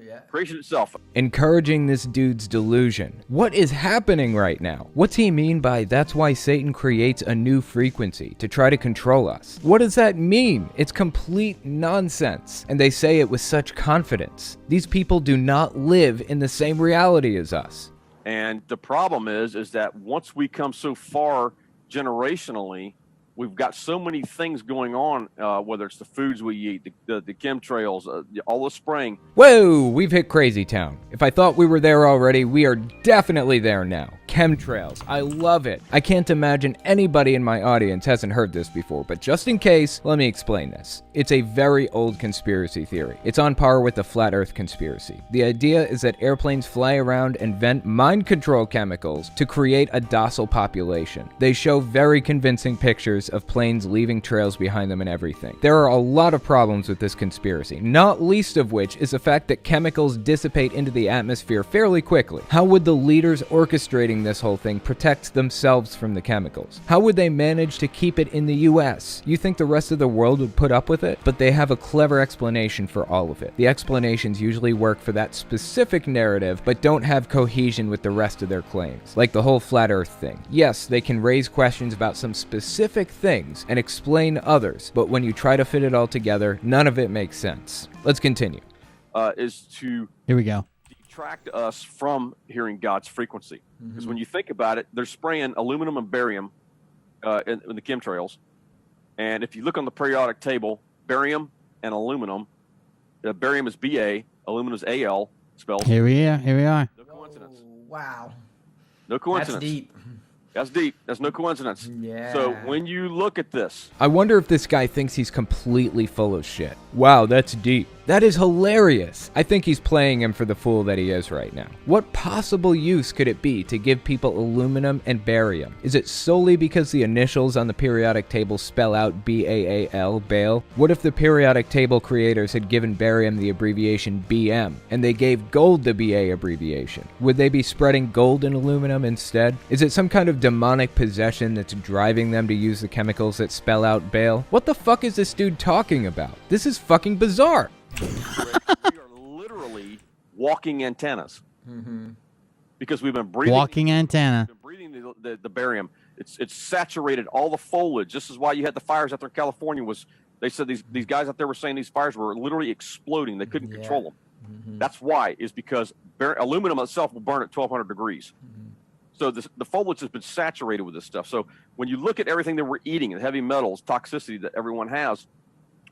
S7: Yeah. Creation itself.
S14: Encouraging this dude's delusion. What is happening right now? What's he mean by that's why Satan creates a new frequency to try to control us? What does that mean? It's complete nonsense. And they say it with such confidence. These people do not live in the same reality as us.
S7: And the problem is that once we come so far generationally, we've got so many things going on, whether it's the foods we eat, the chemtrails, all the spraying.
S14: Whoa, we've hit crazy town. If I thought we were there already, we are definitely there now. Chemtrails, I love it. I can't imagine anybody in my audience hasn't heard this before, but just in case, let me explain this. It's a very old conspiracy theory. It's on par with the flat earth conspiracy. The idea is that airplanes fly around and vent mind control chemicals to create a docile population. They show very convincing pictures of planes leaving trails behind them and everything. There are a lot of problems with this conspiracy, not least of which is the fact that chemicals dissipate into the atmosphere fairly quickly. How would the leaders orchestrating this whole thing protect themselves from the chemicals? How would they manage to keep it in the US? You think the rest of the world would put up with it? But they have a clever explanation for all of it. The explanations usually work for that specific narrative, but don't have cohesion with the rest of their claims. Like the whole flat earth thing. Yes, they can raise questions about some specific things and explain others, but when you try to fit it all together, none of it makes sense. Let's continue.
S7: Is to
S2: Here we go.
S7: detract us from hearing God's frequency. Because when you think about it, they're spraying aluminum and barium in the chemtrails. And if you look on the periodic table, barium and aluminum, barium is Ba, aluminum is Al spells.
S2: Here we are.
S7: No coincidence.
S15: Wow.
S7: No coincidence.
S15: That's deep.
S7: That's deep. That's no coincidence.
S15: Yeah.
S7: So when you look at this,
S14: I wonder if this guy thinks he's completely full of shit. Wow, that's deep. That is hilarious. I think he's playing him for the fool that he is right now. What possible use could it be to give people aluminum and barium? Is it solely because the initials on the periodic table spell out BAAL, Bale? What if the periodic table creators had given barium the abbreviation BM, and they gave gold the BA abbreviation? Would they be spreading gold and aluminum instead? Is it some kind of demonic possession that's driving them to use the chemicals that spell out Bale? What the fuck is this dude talking about? This is fucking bizarre.
S7: we are literally walking antennas because we've been breathing.
S2: Walking antenna.
S7: We've been breathing the barium. It's saturated all the foliage. This is why you had the fires out there in California. They said these guys out there were saying these fires were literally exploding. They couldn't control them. That's why, is because aluminum itself will burn at 1,200 degrees. So the foliage has been saturated with this stuff. So when you look at everything that we're eating, the heavy metals, toxicity that everyone has,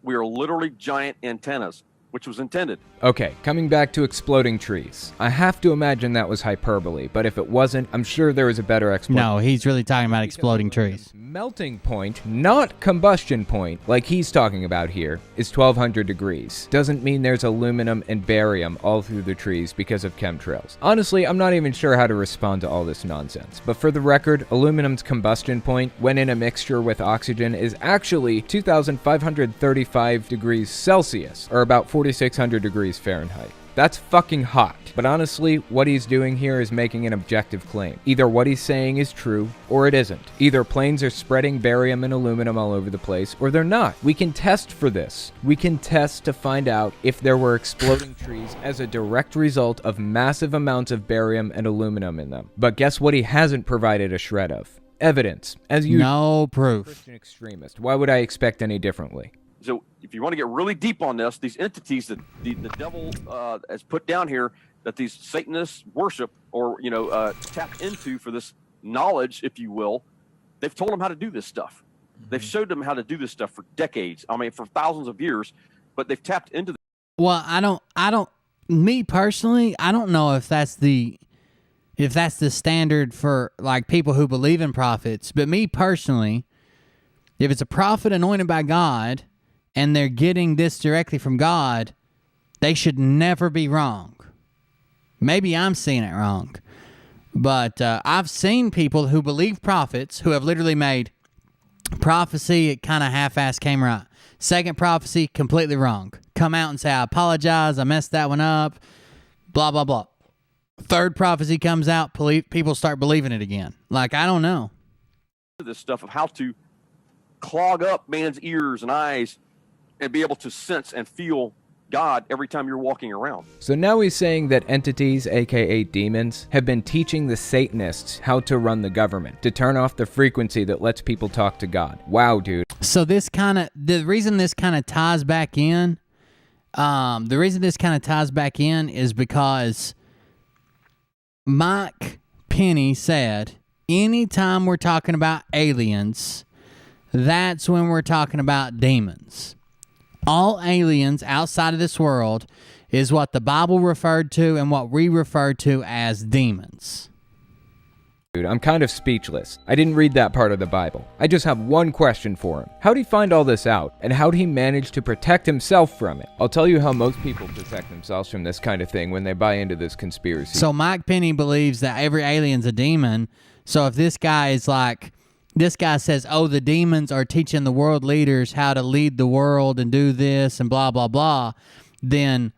S7: We are literally giant antennas, which was intended.
S14: Okay, coming back to exploding trees. I have to imagine that was hyperbole, but if it wasn't, I'm sure there was a better explanation.
S2: No, he's really talking about exploding trees.
S14: Melting point, not combustion point, like he's talking about here, is 1200 degrees. Doesn't mean there's aluminum and barium all through the trees because of chemtrails. Honestly, I'm not even sure how to respond to all this nonsense. But for the record, aluminum's combustion point, when in a mixture with oxygen, is actually 2535 degrees Celsius, or about 4600 degrees Fahrenheit. That's fucking hot. But honestly, what he's doing here is making an objective claim. Either what he's saying is true, or it isn't. Either planes are spreading barium and aluminum all over the place, or they're not. We can test for this. We can test to find out if there were exploding trees as a direct result of massive amounts of barium and aluminum in them. But guess what he hasn't provided a shred of? Evidence. As you
S2: no proof.
S14: Christian extremist. Why would I expect any differently?
S7: So if you want to get really deep on this, these entities that the devil has put down here, that these Satanists worship or, tap into for this knowledge, if you will, they've told them how to do this stuff. They've showed them how to do this stuff for decades. I mean, for thousands of years, but they've tapped into.
S2: Well, me personally, I don't know if that's the standard for like people who believe in prophets, but me personally, if it's a prophet anointed by God and they're getting this directly from God, they should never be wrong. Maybe I'm seeing it wrong. But I've seen people who believe prophets who have literally made prophecy, it kind of half-assed came right. Second prophecy, completely wrong. Come out and say, I apologize, I messed that one up, blah, blah, blah. Third prophecy comes out, people start believing it again. Like, I don't know.
S7: This stuff of how to clog up man's ears and eyes and be able to sense and feel God every time you're walking around.
S14: So now he's saying that entities, aka demons, have been teaching the Satanists how to run the government, to turn off the frequency that lets people talk to God. Wow, dude.
S2: So the reason this kind of ties back in, is because Mike Penny said, anytime we're talking about aliens, that's when we're talking about demons. All aliens outside of this world is what the Bible referred to and what we refer to as demons.
S14: Dude, I'm kind of speechless. I didn't read that part of the Bible. I just have one question for him. How'd he find all this out? And how'd he manage to protect himself from it? I'll tell you how most people protect themselves from this kind of thing when they buy into this conspiracy.
S2: So Mike Penny believes that every alien's a demon. So if this guy says, oh, the demons are teaching the world leaders how to lead the world and do this and blah, blah, blah, then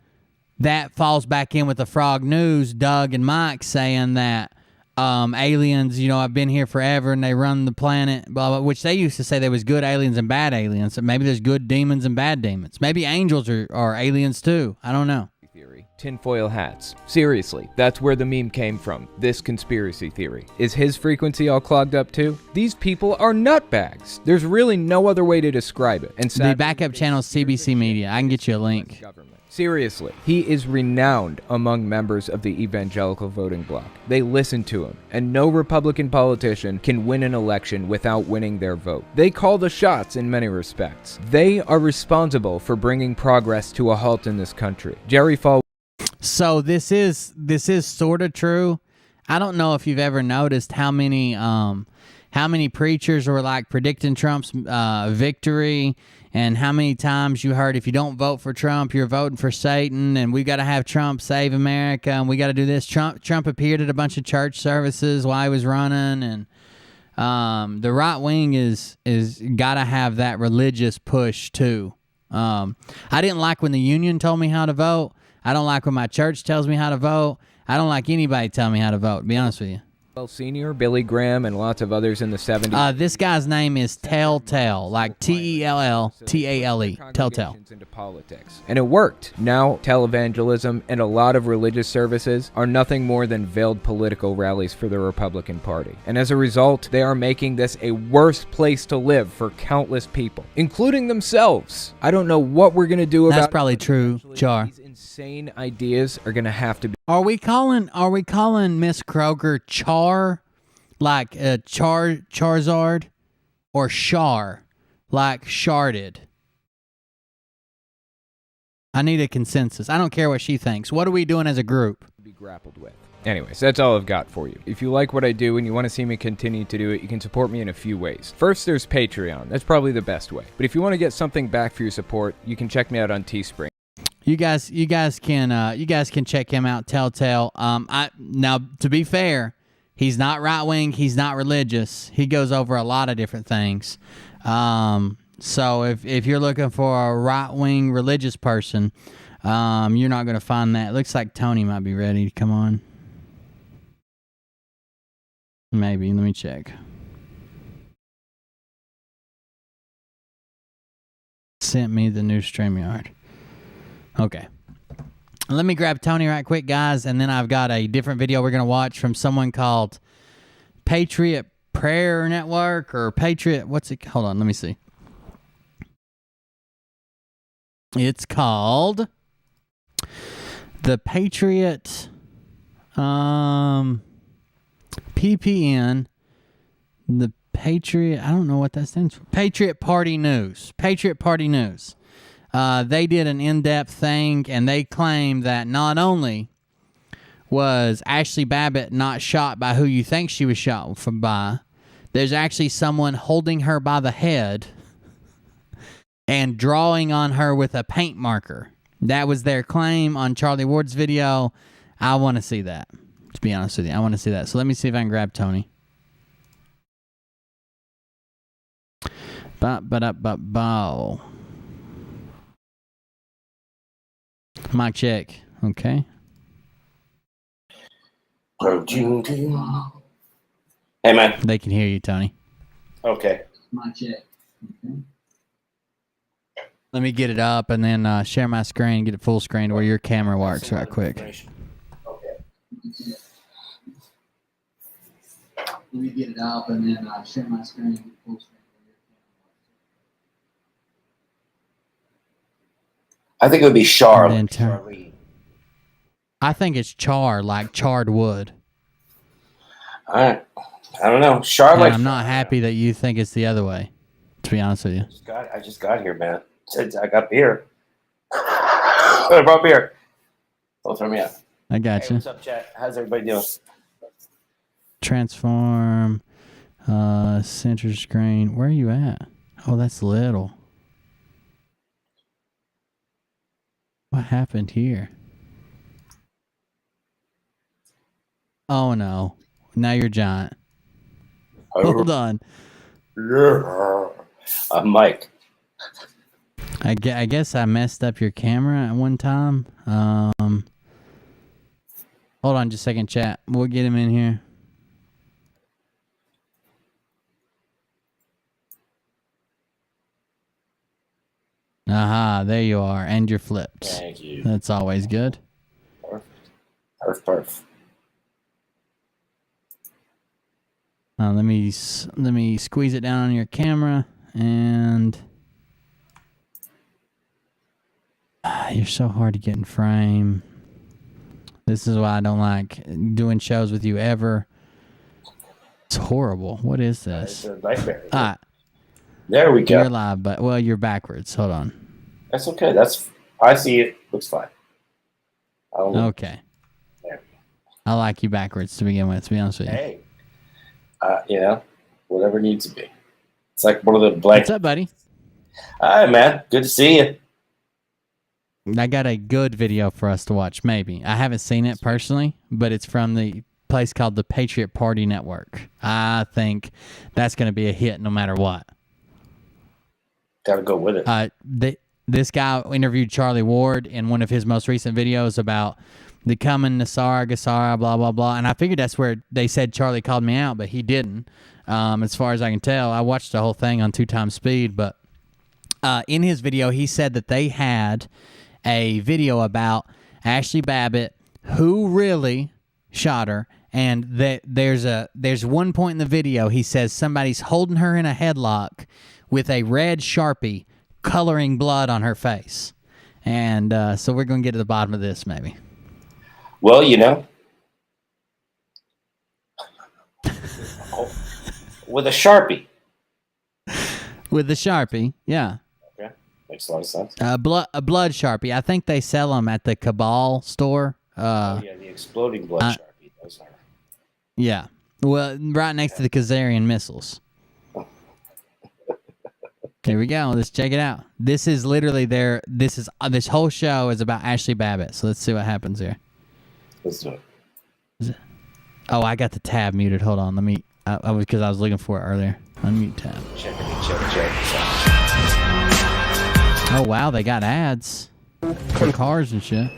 S2: that falls back in with the Frog News, Doug and Mike saying that aliens, have been here forever and they run the planet, blah, blah, which they used to say there was good aliens and bad aliens. So maybe there's good demons and bad demons. Maybe angels are aliens too. I don't know.
S14: Theory. Tinfoil hats. Seriously, that's where the meme came from. This conspiracy theory. Is his frequency all clogged up too? These people are nutbags. There's really no other way to describe it. And
S2: the backup channel is CBC Media. I can get you a link.
S14: Seriously, he is renowned among members of the evangelical voting bloc. They listen to him, and no Republican politician can win an election without winning their vote. They call the shots in many respects. They are responsible for bringing progress to a halt in this country. Jerry Falwell.
S2: So this is sort of true. I don't know if you've ever noticed how many preachers were like predicting Trump's victory, and how many times you heard if you don't vote for Trump, you're voting for Satan, and we got to have Trump save America, and we got to do this. Trump appeared at a bunch of church services while he was running, and the right wing is got to have that religious push too. I didn't like when the union told me how to vote. I don't like when my church tells me how to vote. I don't like anybody telling me how to vote, to be honest with you.
S14: Senior, Billy Graham, and lots of others in the 70s.
S2: This guy's name is Telltale, like Telltale. Telltale.
S14: Into politics. And it worked. Now, televangelism and a lot of religious services are nothing more than veiled political rallies for the Republican Party. And as a result, they are making this a worse place to live for countless people, including themselves. I don't know what we're going to do about it.
S2: That's probably true, Char.
S14: These insane ideas are going to have to be...
S2: Are we calling Miss Kroger Char, like Charizard, or Char, like sharded? I need a consensus. I don't care what she thinks. What are we doing as a group?
S14: Be grappled with. Anyways, that's all I've got for you. If you like what I do and you want to see me continue to do it, you can support me in a few ways. First, there's Patreon. That's probably the best way. But if you want to get something back for your support, you can check me out on Teespring.
S2: You guys can check him out. Telltale. Now to be fair, he's not right wing. He's not religious. He goes over a lot of different things. So if you're looking for a right wing religious person, you're not going to find that. It looks like Tony might be ready to come on. Maybe. Let me check. Sent me the new StreamYard. Okay. Let me grab Tony right quick, guys, and then I've got a different video we're going to watch from someone called Patriot Prayer Network or Patriot... What's it... Hold on, let me see. It's called the Patriot... PPN, the Patriot, I don't know what that stands for. Patriot Party News. Patriot Party News. They did an in-depth thing, and they claimed that not only was Ashley Babbitt not shot by who you think she was shot by, there's actually someone holding her by the head and drawing on her with a paint marker. That was their claim on Charlie Ward's video. I want to see that. To be honest with you, I want to see that. So let me see if I can grab Tony. Ba-ba-da-ba-bow. Mic check. Okay.
S17: Hey, man.
S2: They can hear you, Tony.
S17: Okay.
S2: Mic check. Okay. Let me get it up and then share my screen, get it full screen where your camera works right quick. Let me get it up and then share my screen, get full screen.
S17: I think it would be Char.
S2: I think it's char, like charred wood.
S17: I don't know. Char,
S2: And
S17: like
S2: I'm not happy that you think it's the other way, to be honest with you.
S17: I just got here, man. I got beer. I brought beer. Don't throw me out.
S2: I got
S17: Hey,
S2: you.
S17: what's up, chat? How's everybody doing?
S2: Transform, center screen. Where are you at? Oh, that's little. What happened here? Oh no! Now you're giant. Hold on.
S17: I'm Mike.
S2: I guess I messed up your camera at one time. Hold on just a second, chat. We'll get him in here. Aha, there you are. And you're flipped.
S17: Thank you.
S2: That's always good.
S17: Perfect.
S2: Let me squeeze it down on your camera, and you're so hard to get in frame. This is why I don't like doing shows with you ever. It's horrible. What is this?
S17: It's a nightmare.
S2: All right.
S17: There we go.
S2: You're live, but well, you're backwards. Hold on.
S17: That's okay. I see it. Looks fine.
S2: Okay.
S17: There.
S2: I like you backwards to begin with, to be honest with you.
S17: Hey. Whatever needs to be. It's like one of the blank.
S2: What's up, buddy?
S17: Hi, man. Good to see you.
S2: I got a good video for us to watch, maybe. I haven't seen it personally, but it's from the place called the Patriot Party Network. I think that's going to be a hit no matter what.
S17: Gotta go with it.
S2: This guy interviewed Charlie Ward in one of his most recent videos about the coming Nasara, Gasara, blah, blah, blah. And I figured that's where they said Charlie called me out, but he didn't. As far as I can tell, I watched the whole thing on 2x speed, but in his video, he said that they had a video about Ashley Babbitt, who really shot her, and that there's one point in the video he says somebody's holding her in a headlock with a red Sharpie coloring blood on her face. And so we're going to get to the bottom of this, maybe.
S17: Well, with a Sharpie.
S2: With the Sharpie, yeah.
S17: Okay. Makes a lot of sense.
S2: A blood Sharpie. I think they sell them at the Cabal store.
S17: Oh yeah, the exploding blood Sharpie. Those are.
S2: Yeah. Well, right next to the Kazarian missiles. Here we go. Let's check it out. This is literally this whole show is about Ashley Babbitt. So let's see what happens here.
S17: Let's do it.
S2: Oh, I got the tab muted. Hold on. Let me. I was looking for it earlier. Unmute tab.
S17: Check.
S2: Oh wow, they got ads for cars and shit.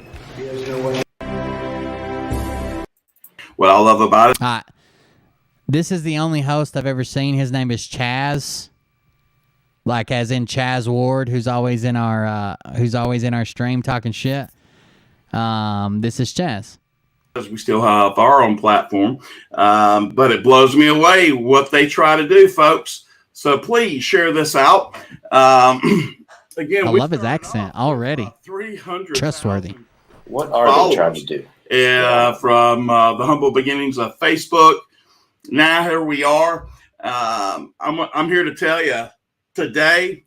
S18: What I love about it.
S2: This is the only host I've ever seen. His name is Chaz. Like as in Chaz Ward, who's always in our stream talking shit. This is Chaz.
S18: Because we still have our own platform, but it blows me away what they try to do, folks. So please share this out. Again,
S2: I love his accent already.
S18: 300
S2: trustworthy.
S17: What are they trying to do?
S18: From the humble beginnings of Facebook. Now here we are. I'm here to tell you today.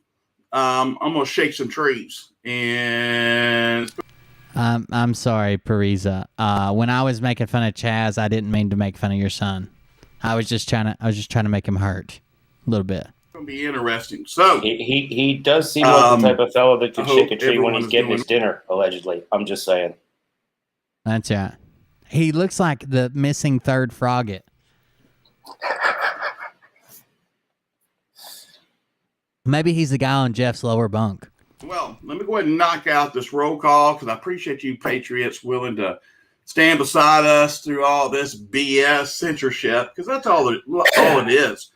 S18: I'm gonna shake some trees and.
S2: I'm sorry, Pariza. When I was making fun of Chaz, I didn't mean to make fun of your son. I was just trying to make him hurt a little bit.
S18: It's gonna be interesting. So
S17: he does seem like the type of fellow that could shake a tree when he's getting his dinner. Allegedly, I'm just saying.
S2: That's right. He looks like the missing third Frogget. Maybe he's the guy on Jeff's lower bunk.
S18: Well, let me go ahead and knock out this roll call because I appreciate you patriots willing to stand beside us through all this BS censorship because that's all it is.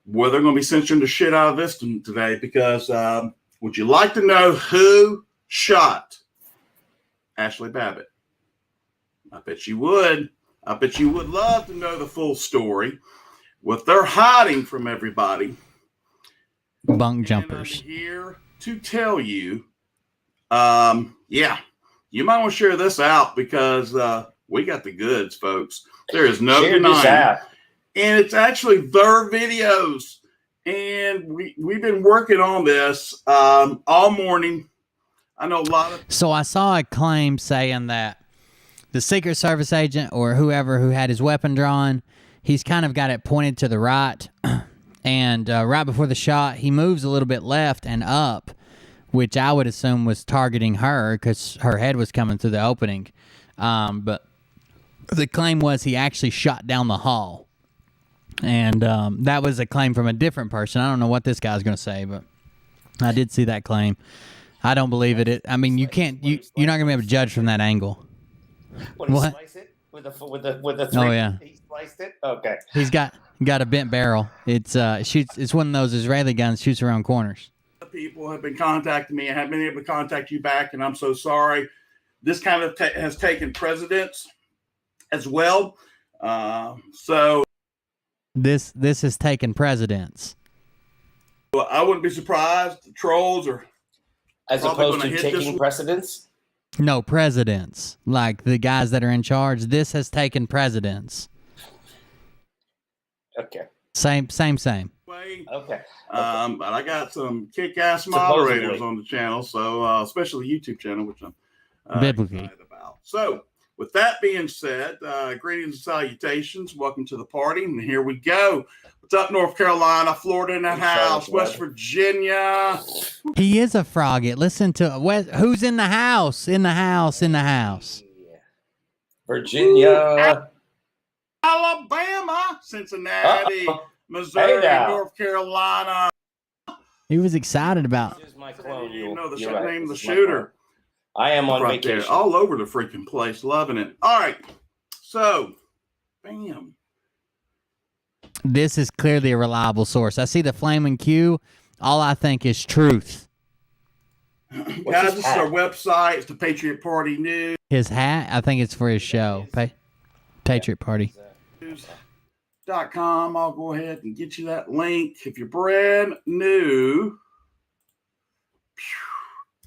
S18: Well, they're going to be censoring the shit out of this today because would you like to know who shot Ashley Babbitt? I bet you would. I bet you would love to know the full story. What they're hiding from everybody.
S2: Bunk jumpers.
S18: Here to tell you, you might want to share this out because we got the goods, folks. There is no denying. And it's actually their videos. And we've been working on this all morning. I know a lot of.
S2: So I saw a claim saying that the Secret Service agent or whoever who had his weapon drawn, he's kind of got it pointed to the right. And right before the shot, he moves a little bit left and up, which I would assume was targeting her because her head was coming through the opening. But the claim was he actually shot down the hall. And that was a claim from a different person. I don't know what this guy's going to say, but I did see that claim. I don't believe it. I mean, you're not going to be able to judge from that angle.
S17: When he slice it with the three,
S2: oh yeah,
S17: he sliced it. Okay,
S2: he's got a bent barrel. It's it's one of those Israeli guns, shoots around corners.
S18: People have been contacting me. I haven't been able to contact you back, and I'm so sorry. This kind of has taken precedence as well. So
S2: this has taken precedence.
S18: I wouldn't be surprised. The trolls are
S17: as opposed to taking precedence.
S2: No, presidents, like the guys that are in charge. This has taken precedence.
S17: Okay.
S2: Same.
S17: Okay.
S18: But I got some kick-ass moderators on the channel, so especially the YouTube channel, which I'm excited about. So, with that being said, greetings and salutations. Welcome to the party, and here we go. What's up, North Carolina, Florida in the house, West Virginia.
S2: He is a frogget. Listen to who's in the house.
S17: Virginia.
S18: Alabama, Cincinnati, Missouri, North Carolina.
S2: He was excited about.
S17: This is my clone.
S18: You know the name of the shooter.
S17: I am on vacation.
S18: There, all over the freaking place, loving it. All right, so, bam.
S2: This is clearly a reliable source. I see the flaming Q. All I think is truth.
S18: Guys, this is our website. It's the Patriot Party News.
S2: His hat, I think it's for his show. Patriot Party.
S18: .com. I'll go ahead and get you that link. If you're brand new,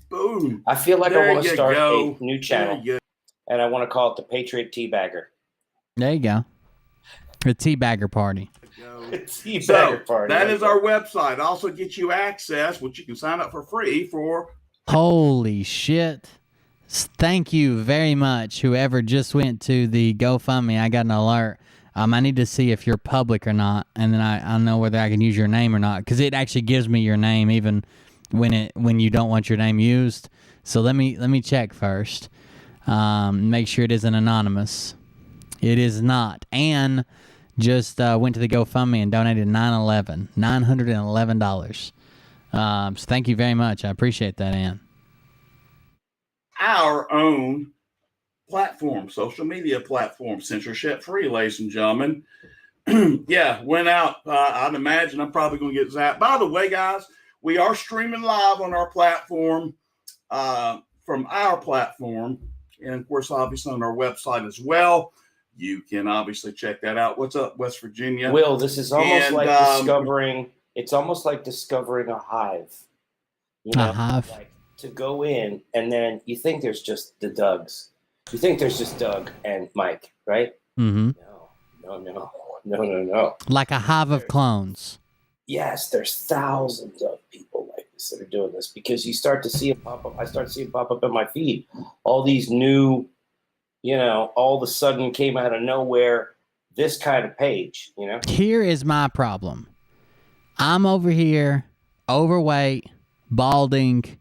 S18: boom.
S17: I feel like I want to start a new channel. And I want to call it the Patriot Teabagger.
S2: There you go. The Teabagger Party.
S17: Teabagger party.
S18: That is our website. Also gets you access, which you can sign up for free for.
S2: Holy shit. Thank you very much, whoever just went to the GoFundMe. I got an alert. I need to see if you're public or not, and then I'll know whether I can use your name or not, because it actually gives me your name even when you don't want your name used. So let me check first. Make sure it isn't anonymous. It is not. Ann just went to the GoFundMe and donated $911. So thank you very much. I appreciate that, Ann.
S18: Our own platform, social media platform, censorship free, ladies and gentlemen. Yeah, went out. I'd imagine I'm probably going to get zapped. By the way, guys, we are streaming live on our platform, from our platform, and of course, obviously on our website as well. You can obviously check that out. What's up, West Virginia?
S17: Will, this is almost like discovering. It's almost like discovering a hive. You know,
S2: a hive.
S17: Like to go in, and then you think there's just the Dougs. You think there's just Doug and Mike, right?
S2: Mm-hmm.
S17: No.
S2: Like a hive of clones.
S17: Yes, there's thousands of people like this that are doing this, because you start to see it pop up. I start to see it pop up in my feed. All these new, all of a sudden came out of nowhere, this kind of page,
S2: Here is my problem. I'm over here, overweight, balding.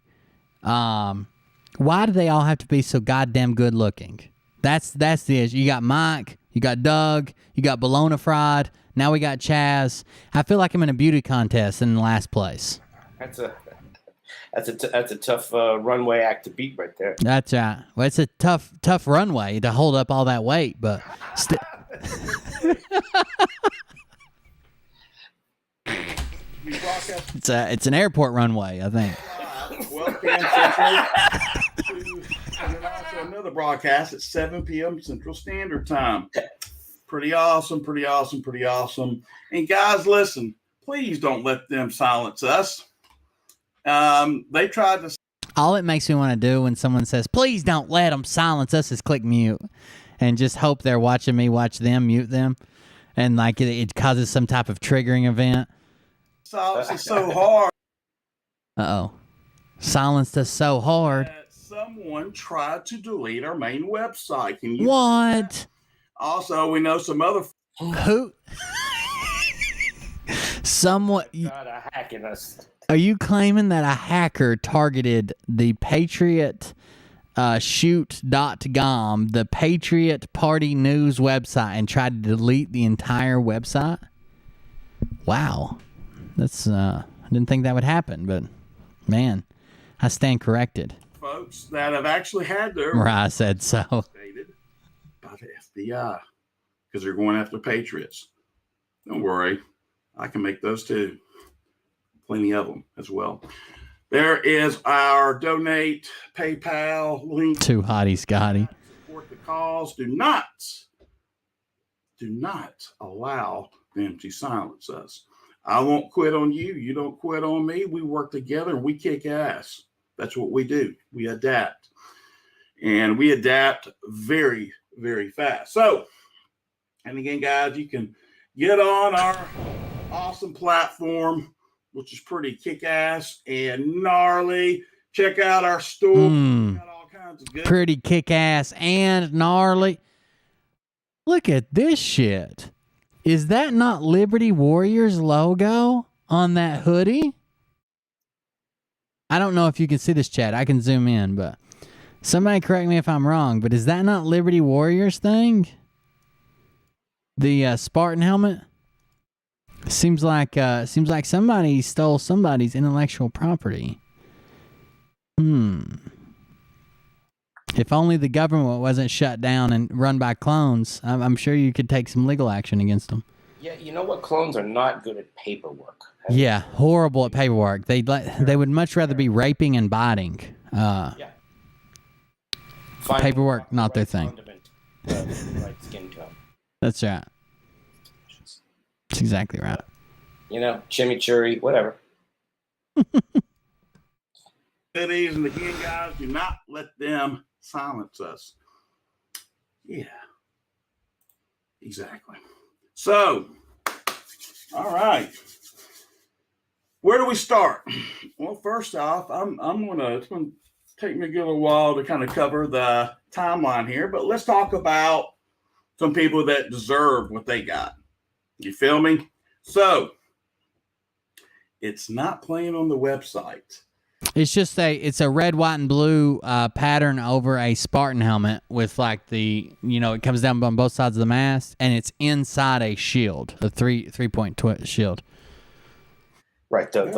S2: Why do they all have to be so goddamn good looking? That's the issue. You got Mike, you got Doug, you got Bologna Fried. Now we got Chaz. I feel like I'm in a beauty contest in last place.
S17: That's a tough runway act to beat right there.
S2: That's right. Well, it's a tough runway to hold up all that weight, but still. It's an airport runway, I think.
S18: And then also another broadcast at 7 p.m. Central Standard Time. Pretty awesome. And guys, listen, please don't let them silence us. They tried to.
S2: All it makes me want to do when someone says, please don't let them silence us, is click mute and just hope they're watching me watch them, mute them. And like it causes some type of triggering event.
S18: Silence is so hard.
S2: Uh-oh. Silenced us so hard.
S18: Someone tried to delete our main website. Can you?
S2: What?
S18: Also, we know some other.
S2: Who? Somewhat.
S17: Hacking us.
S2: Are you claiming that a hacker targeted the Patriot shoot.com, the Patriot Party News website, and tried to delete the entire website? Wow. That's I didn't think that would happen, but man, I stand corrected.
S18: Folks that have actually had their
S2: I said so.
S18: Stated by the FBI because they're going after patriots. Don't worry, I can make those too. Plenty of them as well. There is our donate PayPal link.
S2: Too hotty, Scotty.
S18: Support the cause. Do not allow them to silence us. I won't quit on you. You don't quit on me. We work together and we kick ass. That's what we do. We adapt. And we adapt very, very fast. So, and again, guys, you can get on our awesome platform, which is pretty kick-ass and gnarly. Check out our store. We got all kinds of good.
S2: Pretty kick-ass and gnarly. Look at this shit. Is that not Liberty Warriors logo on that hoodie? I don't know if you can see this, chat. I can zoom in, but somebody correct me if I'm wrong, but is that not Liberty Warriors thing? The Spartan helmet? Seems like somebody stole somebody's intellectual property. If only the government wasn't shut down and run by clones, I'm sure you could take some legal action against them.
S17: Yeah, you know what? Clones are not good at paperwork.
S2: Yeah, horrible at paperwork. They would much rather be raping and biting. Paperwork, not their thing.
S17: Right skin tone.
S2: That's right. That's exactly right.
S17: Chimichurri, whatever.
S18: Cities, and again, guys, do not let them silence us. Yeah, exactly. So, All right. Where do we start? Well, first off, it's gonna take me a little while to kind of cover the timeline here, but let's talk about some people that deserve what they got. You feel me? So it's not playing on the website.
S2: It's just it's a red, white, and blue pattern over a Spartan helmet with like it comes down on both sides of the mast, and it's inside a shield, a three-point shield.
S17: Right. The